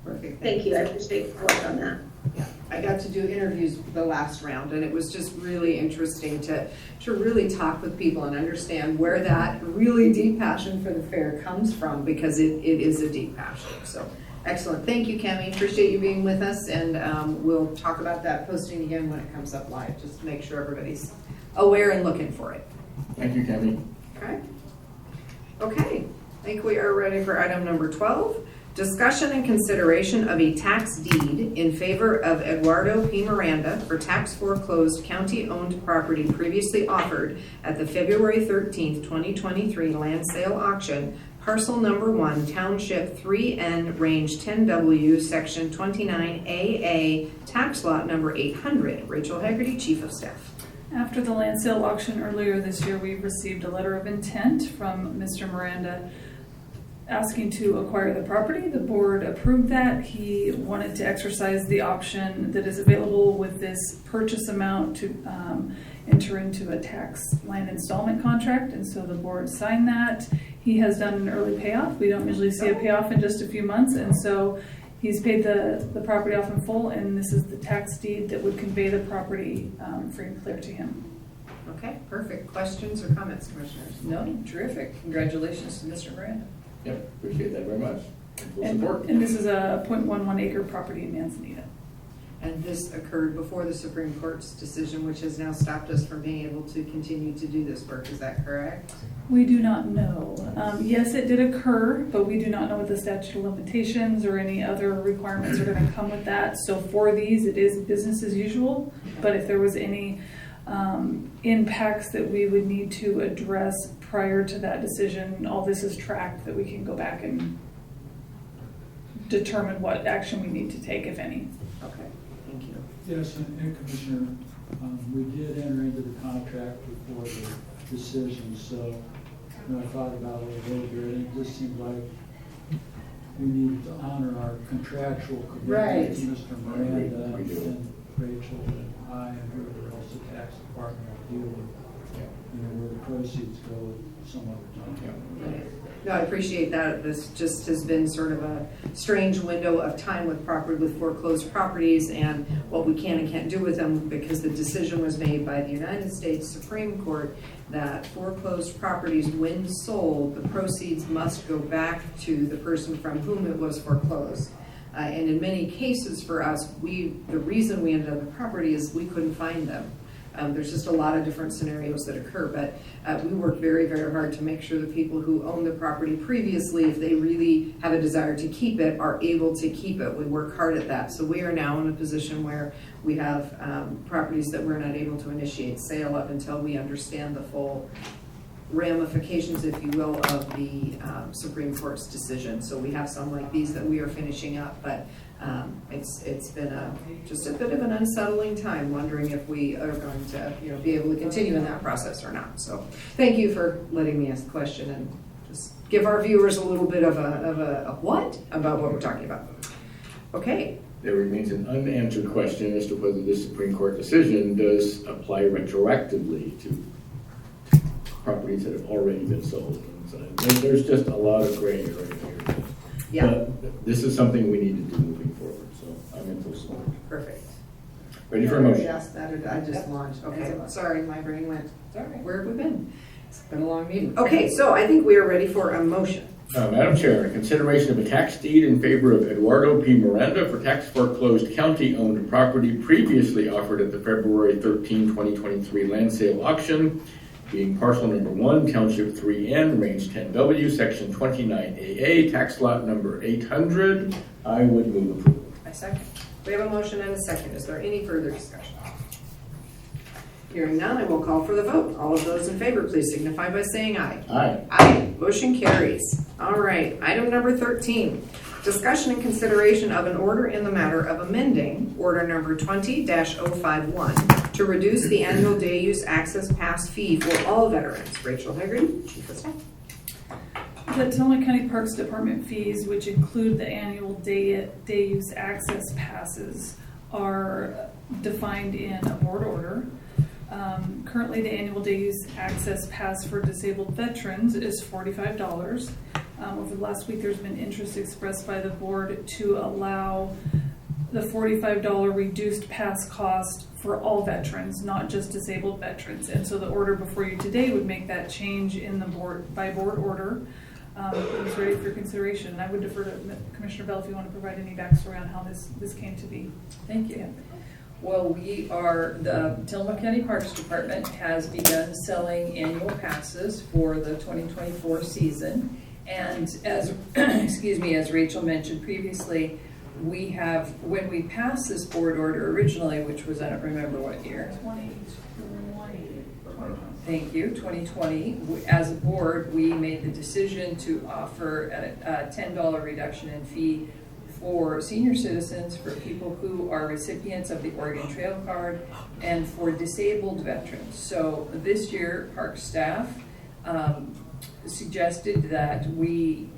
Perfect. Thank you. I appreciate your work on that. Yeah, I got to do interviews the last round, and it was just really interesting to really talk with people and understand where that really deep passion for the fair comes from, because it is a deep passion. So excellent. Thank you, Cami. Appreciate you being with us, and we'll talk about that posting again when it comes up live, just to make sure everybody's aware and looking for it. Thank you, Kenny. Okay. I think we are ready for item number 12. Discussion and consideration of a tax deed in favor of Eduardo P. Miranda for tax foreclosed county-owned property previously offered at the February 13th, 2023 land sale auction, parcel number 1, township 3N, range 10W, section 29AA, tax lot number 800. Rachel Haggerty, Chief of Staff. After the land sale auction earlier this year, we received a letter of intent from Mr. Miranda asking to acquire the property. The board approved that. He wanted to exercise the option that is available with this purchase amount to enter into a tax land installment contract, and so the board signed that. He has done an early payoff. We don't usually see a payoff in just a few months, and so he's paid the property off in full, and this is the tax deed that would convey the property free and clear to him. Okay, perfect. Questions or comments, commissioners? No? Terrific. Congratulations to Mr. Miranda. Yep, appreciate that very much. Full support. And this is a 0.11 acre property in Manzanita. And this occurred before the Supreme Court's decision, which has now stopped us from being able to continue to do this work. Is that correct? We do not know. Yes, it did occur, but we do not know what the statute of limitations or any other requirements are going to come with that. So for these, it is business as usual. But if there was any impacts that we would need to address prior to that decision, all this is tracked that we can go back and determine what action we need to take, if any. Okay, thank you. Yes, and Commissioner, we did enter into the contract before the decision, so I thought about it a little bit, and it just seemed like we needed to honor our contractual commitment to Mr. Miranda and Rachel and I and whoever else the tax department will deal with, where the proceeds go some other time. No, I appreciate that. This just has been sort of a strange window of time with foreclosed properties and what we can and can't do with them, because the decision was made by the United States Supreme Court that foreclosed properties, when sold, the proceeds must go back to the person from whom it was foreclosed. And in many cases for us, the reason we ended up with property is we couldn't find them. There's just a lot of different scenarios that occur, but we work very, very hard to make sure the people who owned the property previously, if they really have a desire to keep it, are able to keep it. We work hard at that. So we are now in a position where we have properties that we're not able to initiate sale of until we understand the full ramifications, if you will, of the Supreme Court's decision. So we have some like these that we are finishing up, but it's been just a bit of an unsettling time, wondering if we are going to be able to continue in that process or not. So thank you for letting me ask the question and just give our viewers a little bit of a what about what we're talking about. Okay. There remains an unanswered question as to whether this Supreme Court decision does apply retroactively to properties that have already been sold. And so there's just a lot of gray area here. Yeah. But this is something we need to do moving forward, so I'm in full support. Perfect. Ready for a motion? Yes, that I just launched. Okay, sorry, my brain went, Sorry. where have we been? It's been a long meeting. Okay, so I think we are ready for a motion. Madam Chair, consideration of a tax deed in favor of Eduardo P. Miranda for tax foreclosed county-owned property previously offered at the February 13, 2023 land sale auction, being parcel number 1, Township 3N, Range 10W, Section 29AA, tax lot number 800. I would move approval. I second. We have a motion and a second. Is there any further discussion? Hearing none, I will call for the vote. All of those in favor, please signify by saying aye. Aye. Aye. Motion carries. All right, item number 13. Discussion and consideration of an order in the matter of amending order number 20-051 to reduce the annual day use access pass fee for all veterans. Rachel Hegarty, Chief of Staff. The Tillamook County Parks Department fees, which include the annual day use access passes, are defined in a board order. Currently, the annual day use access pass for disabled veterans is $45. Over the last week, there's been interest expressed by the board to allow the $45 reduced pass cost for all veterans, not just disabled veterans. And so the order before you today would make that change in the board by board order. It's ready for consideration. And I would defer to Commissioner Bell if you want to provide any backstory on how this came to be. Thank you. Well, the Tillamook County Parks Department has begun selling annual passes for the 2024 season. And as, as Rachel mentioned previously, when we passed this board order originally, which was, I don't remember what year. 2020. Thank you, 2020. As a board, we made the decision to offer a $10 reduction in fee for senior citizens, for people who are recipients of the Oregon Trail Card, and for disabled veterans. So this year, park staff suggested that we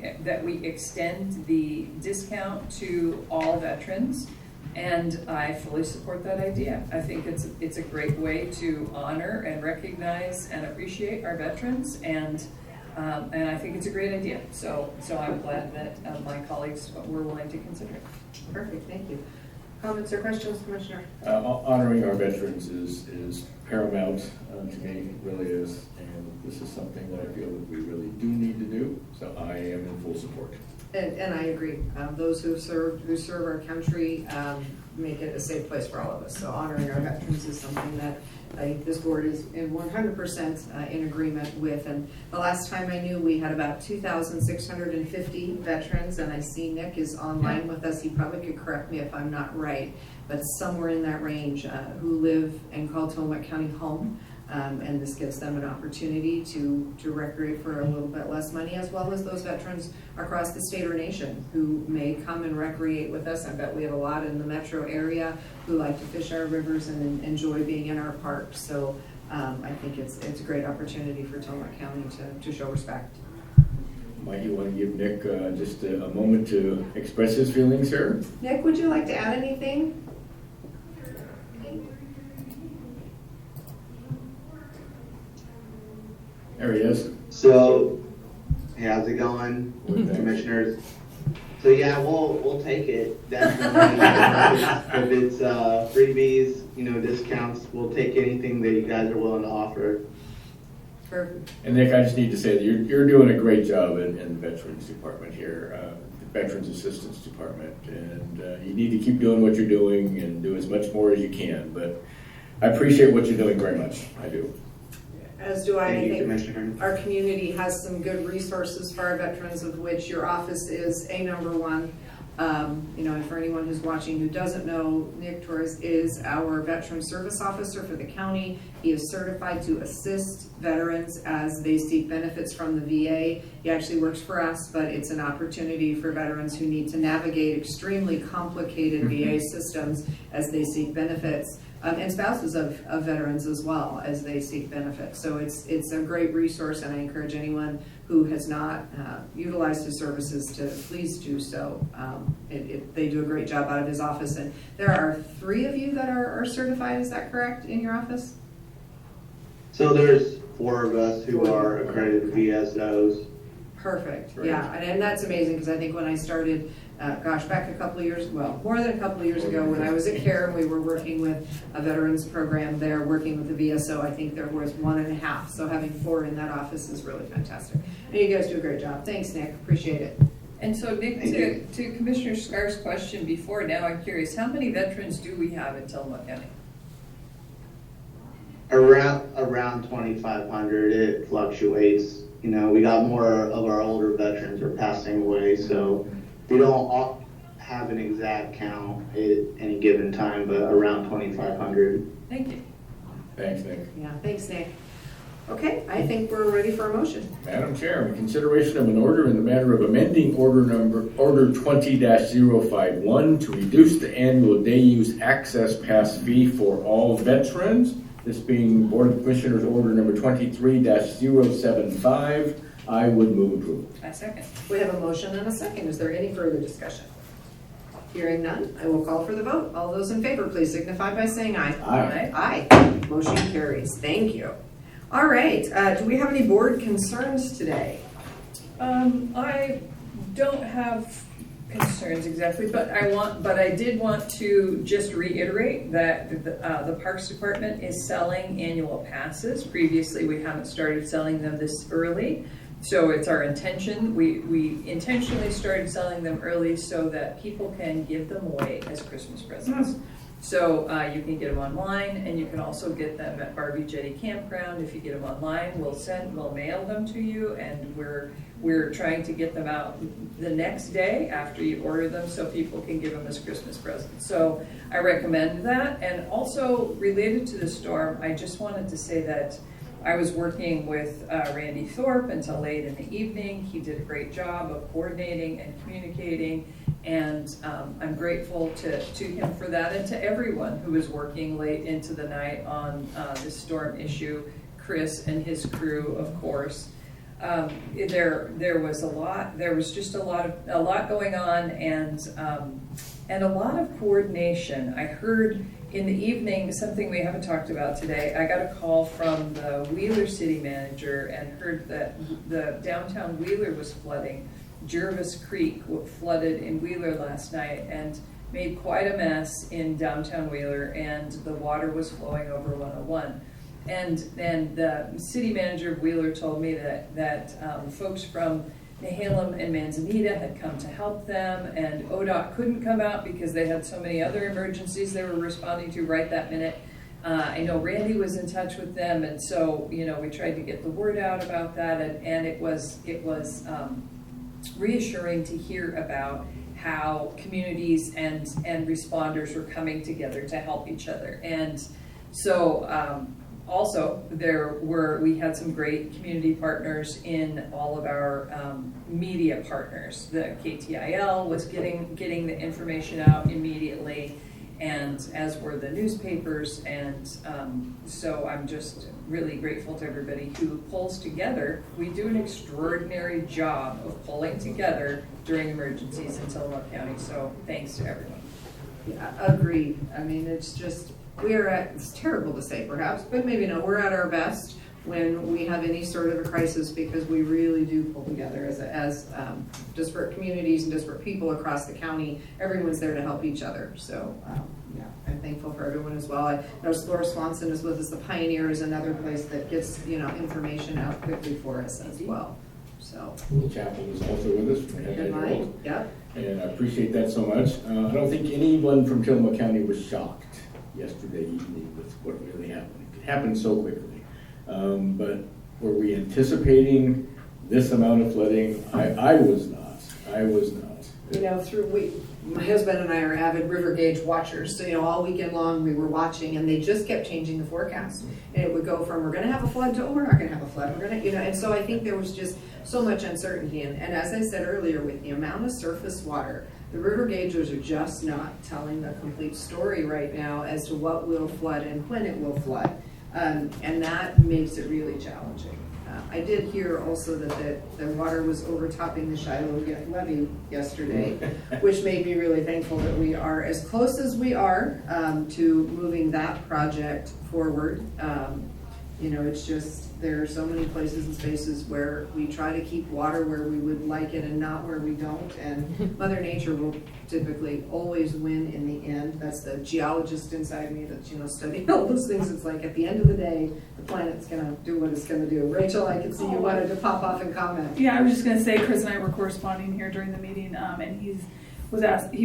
extend the discount to all veterans, and I fully support that idea. I think it's a great way to honor and recognize and appreciate our veterans, and I think it's a great idea. So I'm glad that my colleagues were willing to consider it. Perfect, thank you. Comments or questions, Commissioner? Honoring our veterans is paramount to me, really is, and this is something that I feel that we really do need to do, so I am in full support. And I agree. Those who serve our country make it a safe place for all of us. So honoring our veterans is something that I think this board is in 100% in agreement with. And the last time I knew, we had about 2,650 veterans, and I see Nick is online with us. He probably could correct me if I'm not right, but somewhere in that range who live and call Tillamook County home. And this gives them an opportunity to recreate for a little bit less money, as well as those veterans across the state or nation who may come and recreate with us. I bet we have a lot in the metro area who like to fish our rivers and enjoy being in our parks. So I think it's a great opportunity for Tillamook County to show respect. Might you want to give Nick just a moment to express his feelings here? Nick, would you like to add anything? There he is. So, hey, how's it going, commissioners? So yeah, we'll take it, definitely. If it's freebies, discounts, we'll take anything that you guys are willing to offer. Perfect. And Nick, I just need to say that you're doing a great job in the Veterans Department here, the Veterans Assistance Department, and you need to keep doing what you're doing and do as much more as you can. But I appreciate what you're doing very much. I do. As do I. Thank you, think Commissioner. our community has some good resources for our veterans, of which your office is a number one. And for anyone who's watching who doesn't know, Nick Torres is our Veteran Service Officer for the county. He is certified to assist veterans as they seek benefits from the VA. He actually works for us, but it's an opportunity for veterans who need to navigate extremely complicated VA systems as they seek benefits. And spouses of veterans as well as they seek benefits. So it's a great resource, and I encourage anyone who has not utilized his services to please do so. They do a great job out of his office, and there are 3 of you that are certified, is that correct, in your office? So there's 4 of us who are accredited VSOs. Perfect, Right. yeah, and that's amazing, because I think when I started, back a couple of years, well, more than a couple of years ago, when I was at CARE, and we were working with a veterans program there, working with the VSO, I think there was 1.5, so having 4 in that office is really fantastic. And you guys do a great job. Thanks, Nick, appreciate it. And so Nick, to Commissioner Scar's question before, now I'm curious, how many veterans do we have in Tillamook County? Around 2,500. It fluctuates. You know, we got more of our older veterans are passing away, so we don't have an exact count at any given time, but around 2,500. Thank you. Thanks, Nick. Yeah, thanks, Nick. Okay, I think we're ready for a motion. Madam Chair, in consideration of an order in the matter of amending order 20-051 to reduce the annual day use access pass fee for all veterans, this being Board of Commissioners order number 23-075, I would move approval. A second. We have a motion and a second. Is there any further discussion? Hearing none, I will call for the vote. All those in favor, please signify by saying aye. Aye. Aye. Motion carries. Thank you. All right, do we have any board concerns today? I don't have concerns exactly, but I did want to just reiterate that the Parks Department is selling annual passes. Previously, we haven't started selling them this early, so it's our intention. We intentionally started selling them early so that people can give them away as Christmas presents. So you can get them online, and you can also get them at Barbie Jetty Campground. If you get them online, we'll mail them to you, and we're trying to get them out the next day after you order them, so people can give them as Christmas presents. So I recommend that. And also related to the storm, I just wanted to say that I was working with Randy Thorpe until late in the evening. He did a great job of coordinating and communicating. And I'm grateful to him for that, and to everyone who was working late into the night on this storm issue. Chris and his crew, of course. There was a lot. There was just a lot going on, and a lot of coordination. I heard in the evening something we haven't talked about today. I got a call from the Wheeler city manager and heard that the downtown Wheeler was flooding. Jervis Creek flooded in Wheeler last night and made quite a mess in downtown Wheeler, and the water was flowing over 101. And the city manager of Wheeler told me that folks from Nehalem and Manzanita had come to help them, and ODOT couldn't come out because they had so many other emergencies they were responding to right that minute. I know Randy was in touch with them, and so we tried to get the word out about that, and it was reassuring to hear about how communities and responders were coming together to help each other. And so also we had some great community partners in all of our media partners. The KTIL was getting the information out immediately, and as were the newspapers. And so I'm just really grateful to everybody who pulls together. We do an extraordinary job of pulling together during emergencies in Tillamook County, so thanks to everyone. Yeah, agreed. I mean, it's terrible to say perhaps, but maybe no, we're at our best when we have any sort of a crisis, because we really do pull together as disparate communities and disparate people across the county. Everyone's there to help each other. So yeah, I'm thankful for everyone as well. I know Laura Swanson is with us. The Pioneer is another place that gets information out quickly for us as well. So Will Chapel is also with us. Yep. And I appreciate that so much. I don't think anyone from Tillamook County was shocked yesterday evening with what really happened. It happened so quickly. But were we anticipating this amount of flooding? I was not. My husband and I are avid river gauge watchers. So, all weekend long we were watching, and they just kept changing the forecast. And it would go from, we're going to have a flood, to, oh, we're not going to have a flood. We're going to, and so I think there was just so much uncertainty. And as I said earlier, with the amount of surface water, the river gaugers are just not telling the complete story right now as to what will flood and when it will flood. And that makes it really challenging. I did hear also that the water was overtopping the Shiloh levee yesterday, which made me really thankful that we are as close as we are to moving that project forward. You know, it's just, there are so many places and spaces where we try to keep water where we would like it and not where we don't, and Mother Nature will typically always win in the end. That's the geologist inside me that's, you know, studying all those things. It's like, at the end of the day, the planet's gonna do what it's gonna do. Rachel, I can see you wanted to pop off and comment. Yeah, I was just gonna say, Chris and I were corresponding here during the meeting, and he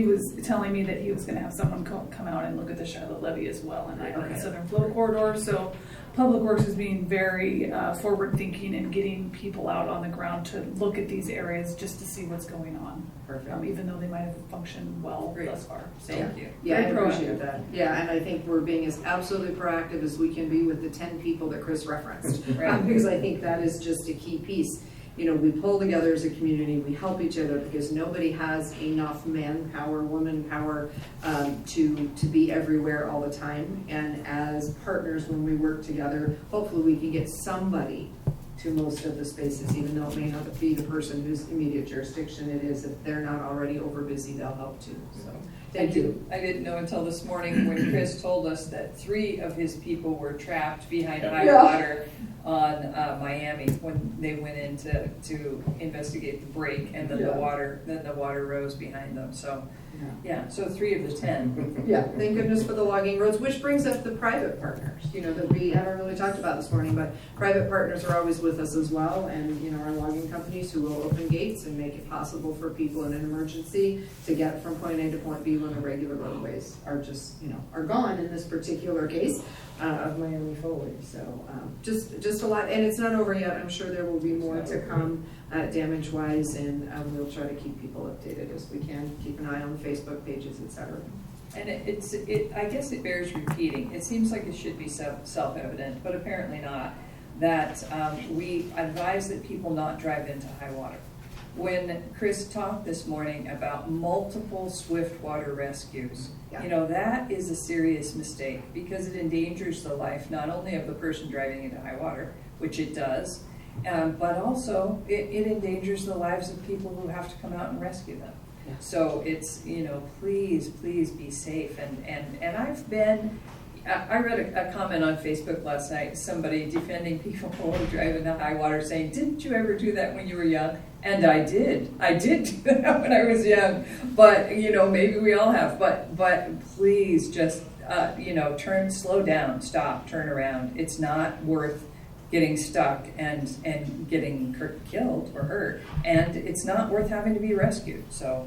was telling me that he was gonna have someone come out and look at the Charlotte levee as well, and I know the Southern Flow Corridor, so Public Works is being very forward-thinking and getting people out on the ground to look at these areas just to see what's going on. Perfect. Even though they might have functioned well thus far. So, Thank you. Yeah, I very appreciate proactive. that. Yeah, and I think we're being as absolutely proactive as we can be with the 10 people that Chris referenced. Right. Because I think that is just a key piece. You know, we pull together as a community, we help each other, because nobody has enough manpower, woman power, to be everywhere all the time. And as partners, when we work together, hopefully we can get somebody to most of the spaces, even though it may not be the person whose immediate jurisdiction it is. If they're not already over busy, they'll help too. So, thank you. I didn't know until this morning when Chris told us that 3 of his people were trapped behind high Yeah. water on Miami when they went in to investigate the break, and then Yeah. the water rose behind them. So yeah, so 3 of the 10. Yeah, thank goodness for the logging roads, which brings up the private partners, you know, that we haven't really talked about this morning, but private partners are always with us as well, and, you know, our logging companies who will open gates and make it possible for people in an emergency to get from point A to point B when the regular roadways are just, you know, are gone in this particular case of Miami Foley. So just a lot, and it's not over yet. I'm sure there will be more to come damage-wise, and we'll try to keep people updated as we can. Keep an eye on the Facebook pages, etc. And I guess it bears repeating. It seems like it should be self-evident, but apparently not, that we advise that people not drive into high water. When Chris talked this morning about multiple swift water rescues, Yeah. you know, that is a serious mistake, because it endangers the life not only of the person driving into high water, which it does, but also it endangers the lives of people who have to come out and rescue them. Yeah. So it's, you know, please be safe. And I read a comment on Facebook last night, somebody defending people who drive into high water, saying, didn't you ever do that when you were young? And I did do that when I was young, but, you know, maybe we all have, but please just, you know, slow down, stop, turn around. It's not worth getting stuck and getting killed or hurt, and it's not worth having to be rescued. So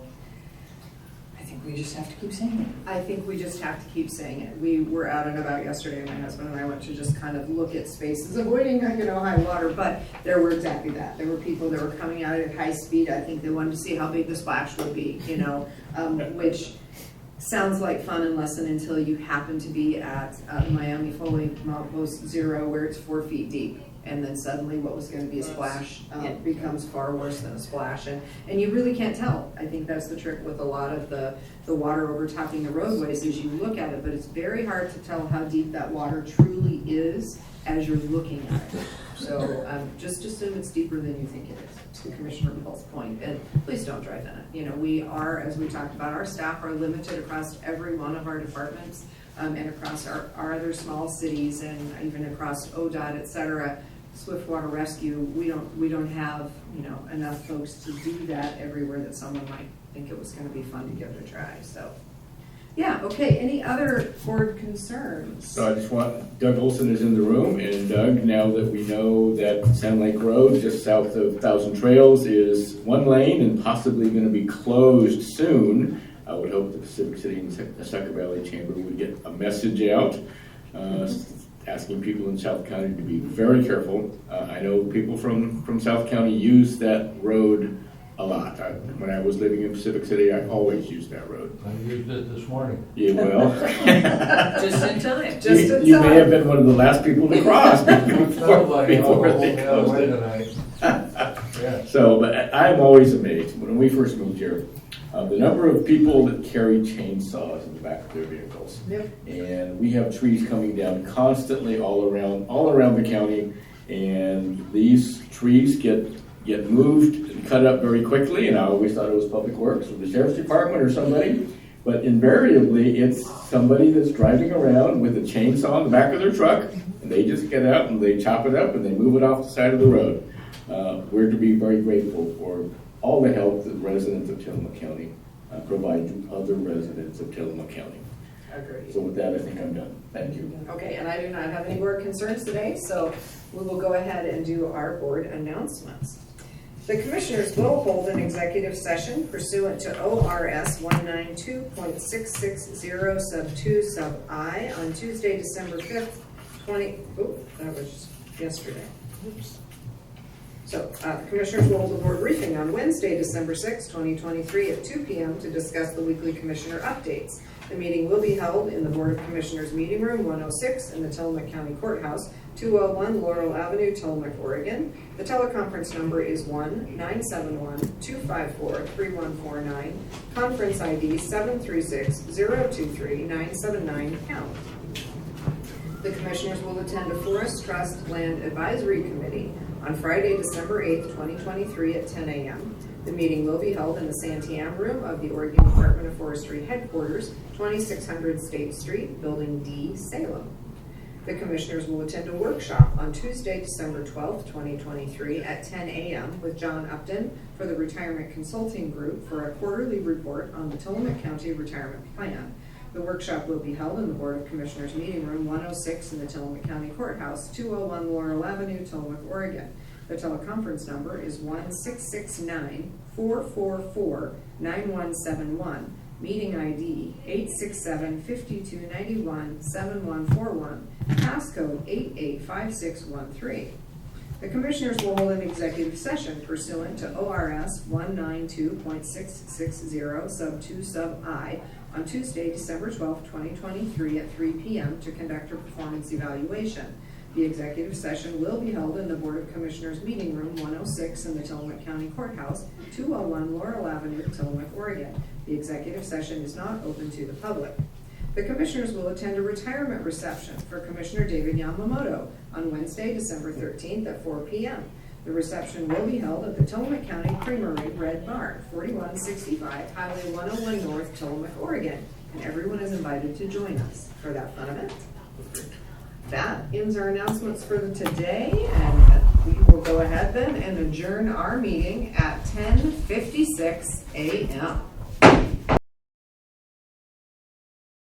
I think we just have to keep saying it. I think we just have to keep saying it. We were out and about yesterday, my husband and I went to just kind of look at spaces, avoiding, you know, high water, but there were exactly that. There were people that were coming out at high speed. I think they wanted to see how big the splash would be, you know, which sounds like fun until you happen to be at Miami Foley Milepost 0, where it's 4 feet deep. And then suddenly what was going to be a splash becomes far worse than a splash. And you really can't tell. I think that's the trick with a lot of the water overtopping the roadways, is you look at it, but it's very hard to tell how deep that water truly is as you're looking at it. So just assume it's deeper than you think it is, to Commissioner Bell's point. And please don't drive in it. You know, we are, as we talked about, our staff are limited across every one of our departments, and across our other small cities, and even across ODOT, et cetera. Swiftwater Rescue, we don't have, you know, enough folks to do that everywhere that someone might think it was going to be fun to give it a try. So, yeah, okay. Any other board concerns? So I just want, Doug Olson is in the room, and Doug, now that we know that Sand Lake Road, just south of Thousand Trails, is 1 lane and possibly going to be closed soon, I would hope the Pacific City and Saco Valley Chamber would get a message out, asking people in South County to be very careful. I know people from South County use that road a lot. When I was living in Pacific City, I always used that road. I used it this morning. Yeah, well. Just in time. You may have been one of the last people to cross before they closed it. Yeah. So, but I'm always amazed when we first moved here, the number of people that carry chainsaws in the back of their vehicles. Yep. And we have trees coming down constantly all around the county, and these trees get moved and cut up very quickly, and I always thought it was Public Works or the Sheriff's Department or somebody. But invariably, it's somebody that's driving around with a chainsaw in the back of their truck, and they just get out and they chop it up and they move it off the side of the road. We're to be very grateful for all the help that residents of Tillamook County provide to other residents of Tillamook County. Agreed. So with that, I think I'm done. Thank you. Okay, and I do not have any board concerns today, so we will go ahead and do our board announcements. The Commissioners will hold an executive session pursuant to ORS 192.660 sub 2 sub I on Tuesday, December 5th, that was yesterday. Oops. So, the Commissioners will hold a board briefing on Wednesday, December 6th, 2023 at 2 p.m. to discuss the weekly Commissioner updates. The meeting will be held in the Board of Commissioners Meeting Room 106 in the Tillamook County Courthouse, 201 Laurel Avenue, Tillamook, Oregon. The teleconference number is 1-971-254-3149, conference ID 736-023-979 #. The Commissioners will attend a Forest Trust Land Advisory Committee on Friday, December 8th, 2023 at 10 a.m. The meeting will be held in the Santiam Room of the Oregon Department of Forestry Headquarters, 2600 State Street, Building D, Salem. The Commissioners will attend a workshop on Tuesday, December 12th, 2023 at 10 a.m. with John Upton for the Retirement Consulting Group for a quarterly report on the Tillamook County Retirement Plan. The workshop will be held in the Board of Commissioners Meeting Room 106 in the Tillamook County Courthouse, 201 Laurel Avenue, Tillamook, Oregon. The teleconference number is 1-669-444-9171, meeting ID 867-5291-7141, passcode 885613. The Commissioners will hold an executive session pursuant to ORS 192.660 sub 2 sub I on Tuesday, December 12, 2023 at 3 p.m. to conduct a performance evaluation. The executive session will be held in the Board of Commissioners Meeting Room 106 in the Tillamook County Courthouse, 201 Laurel Avenue, Tillamook, Oregon. The executive session is not open to the public. The Commissioners will attend a retirement reception for Commissioner David Yamamoto on Wednesday, December 13th at 4 p.m. The reception will be held at the Tillamook County Creamery Red Barn, 4165 Highway 101 North, Tillamook, Oregon, and everyone is invited to join us for that fun event. That ends our announcements for today, and we will go ahead then and adjourn our meeting at 10:56 a.m.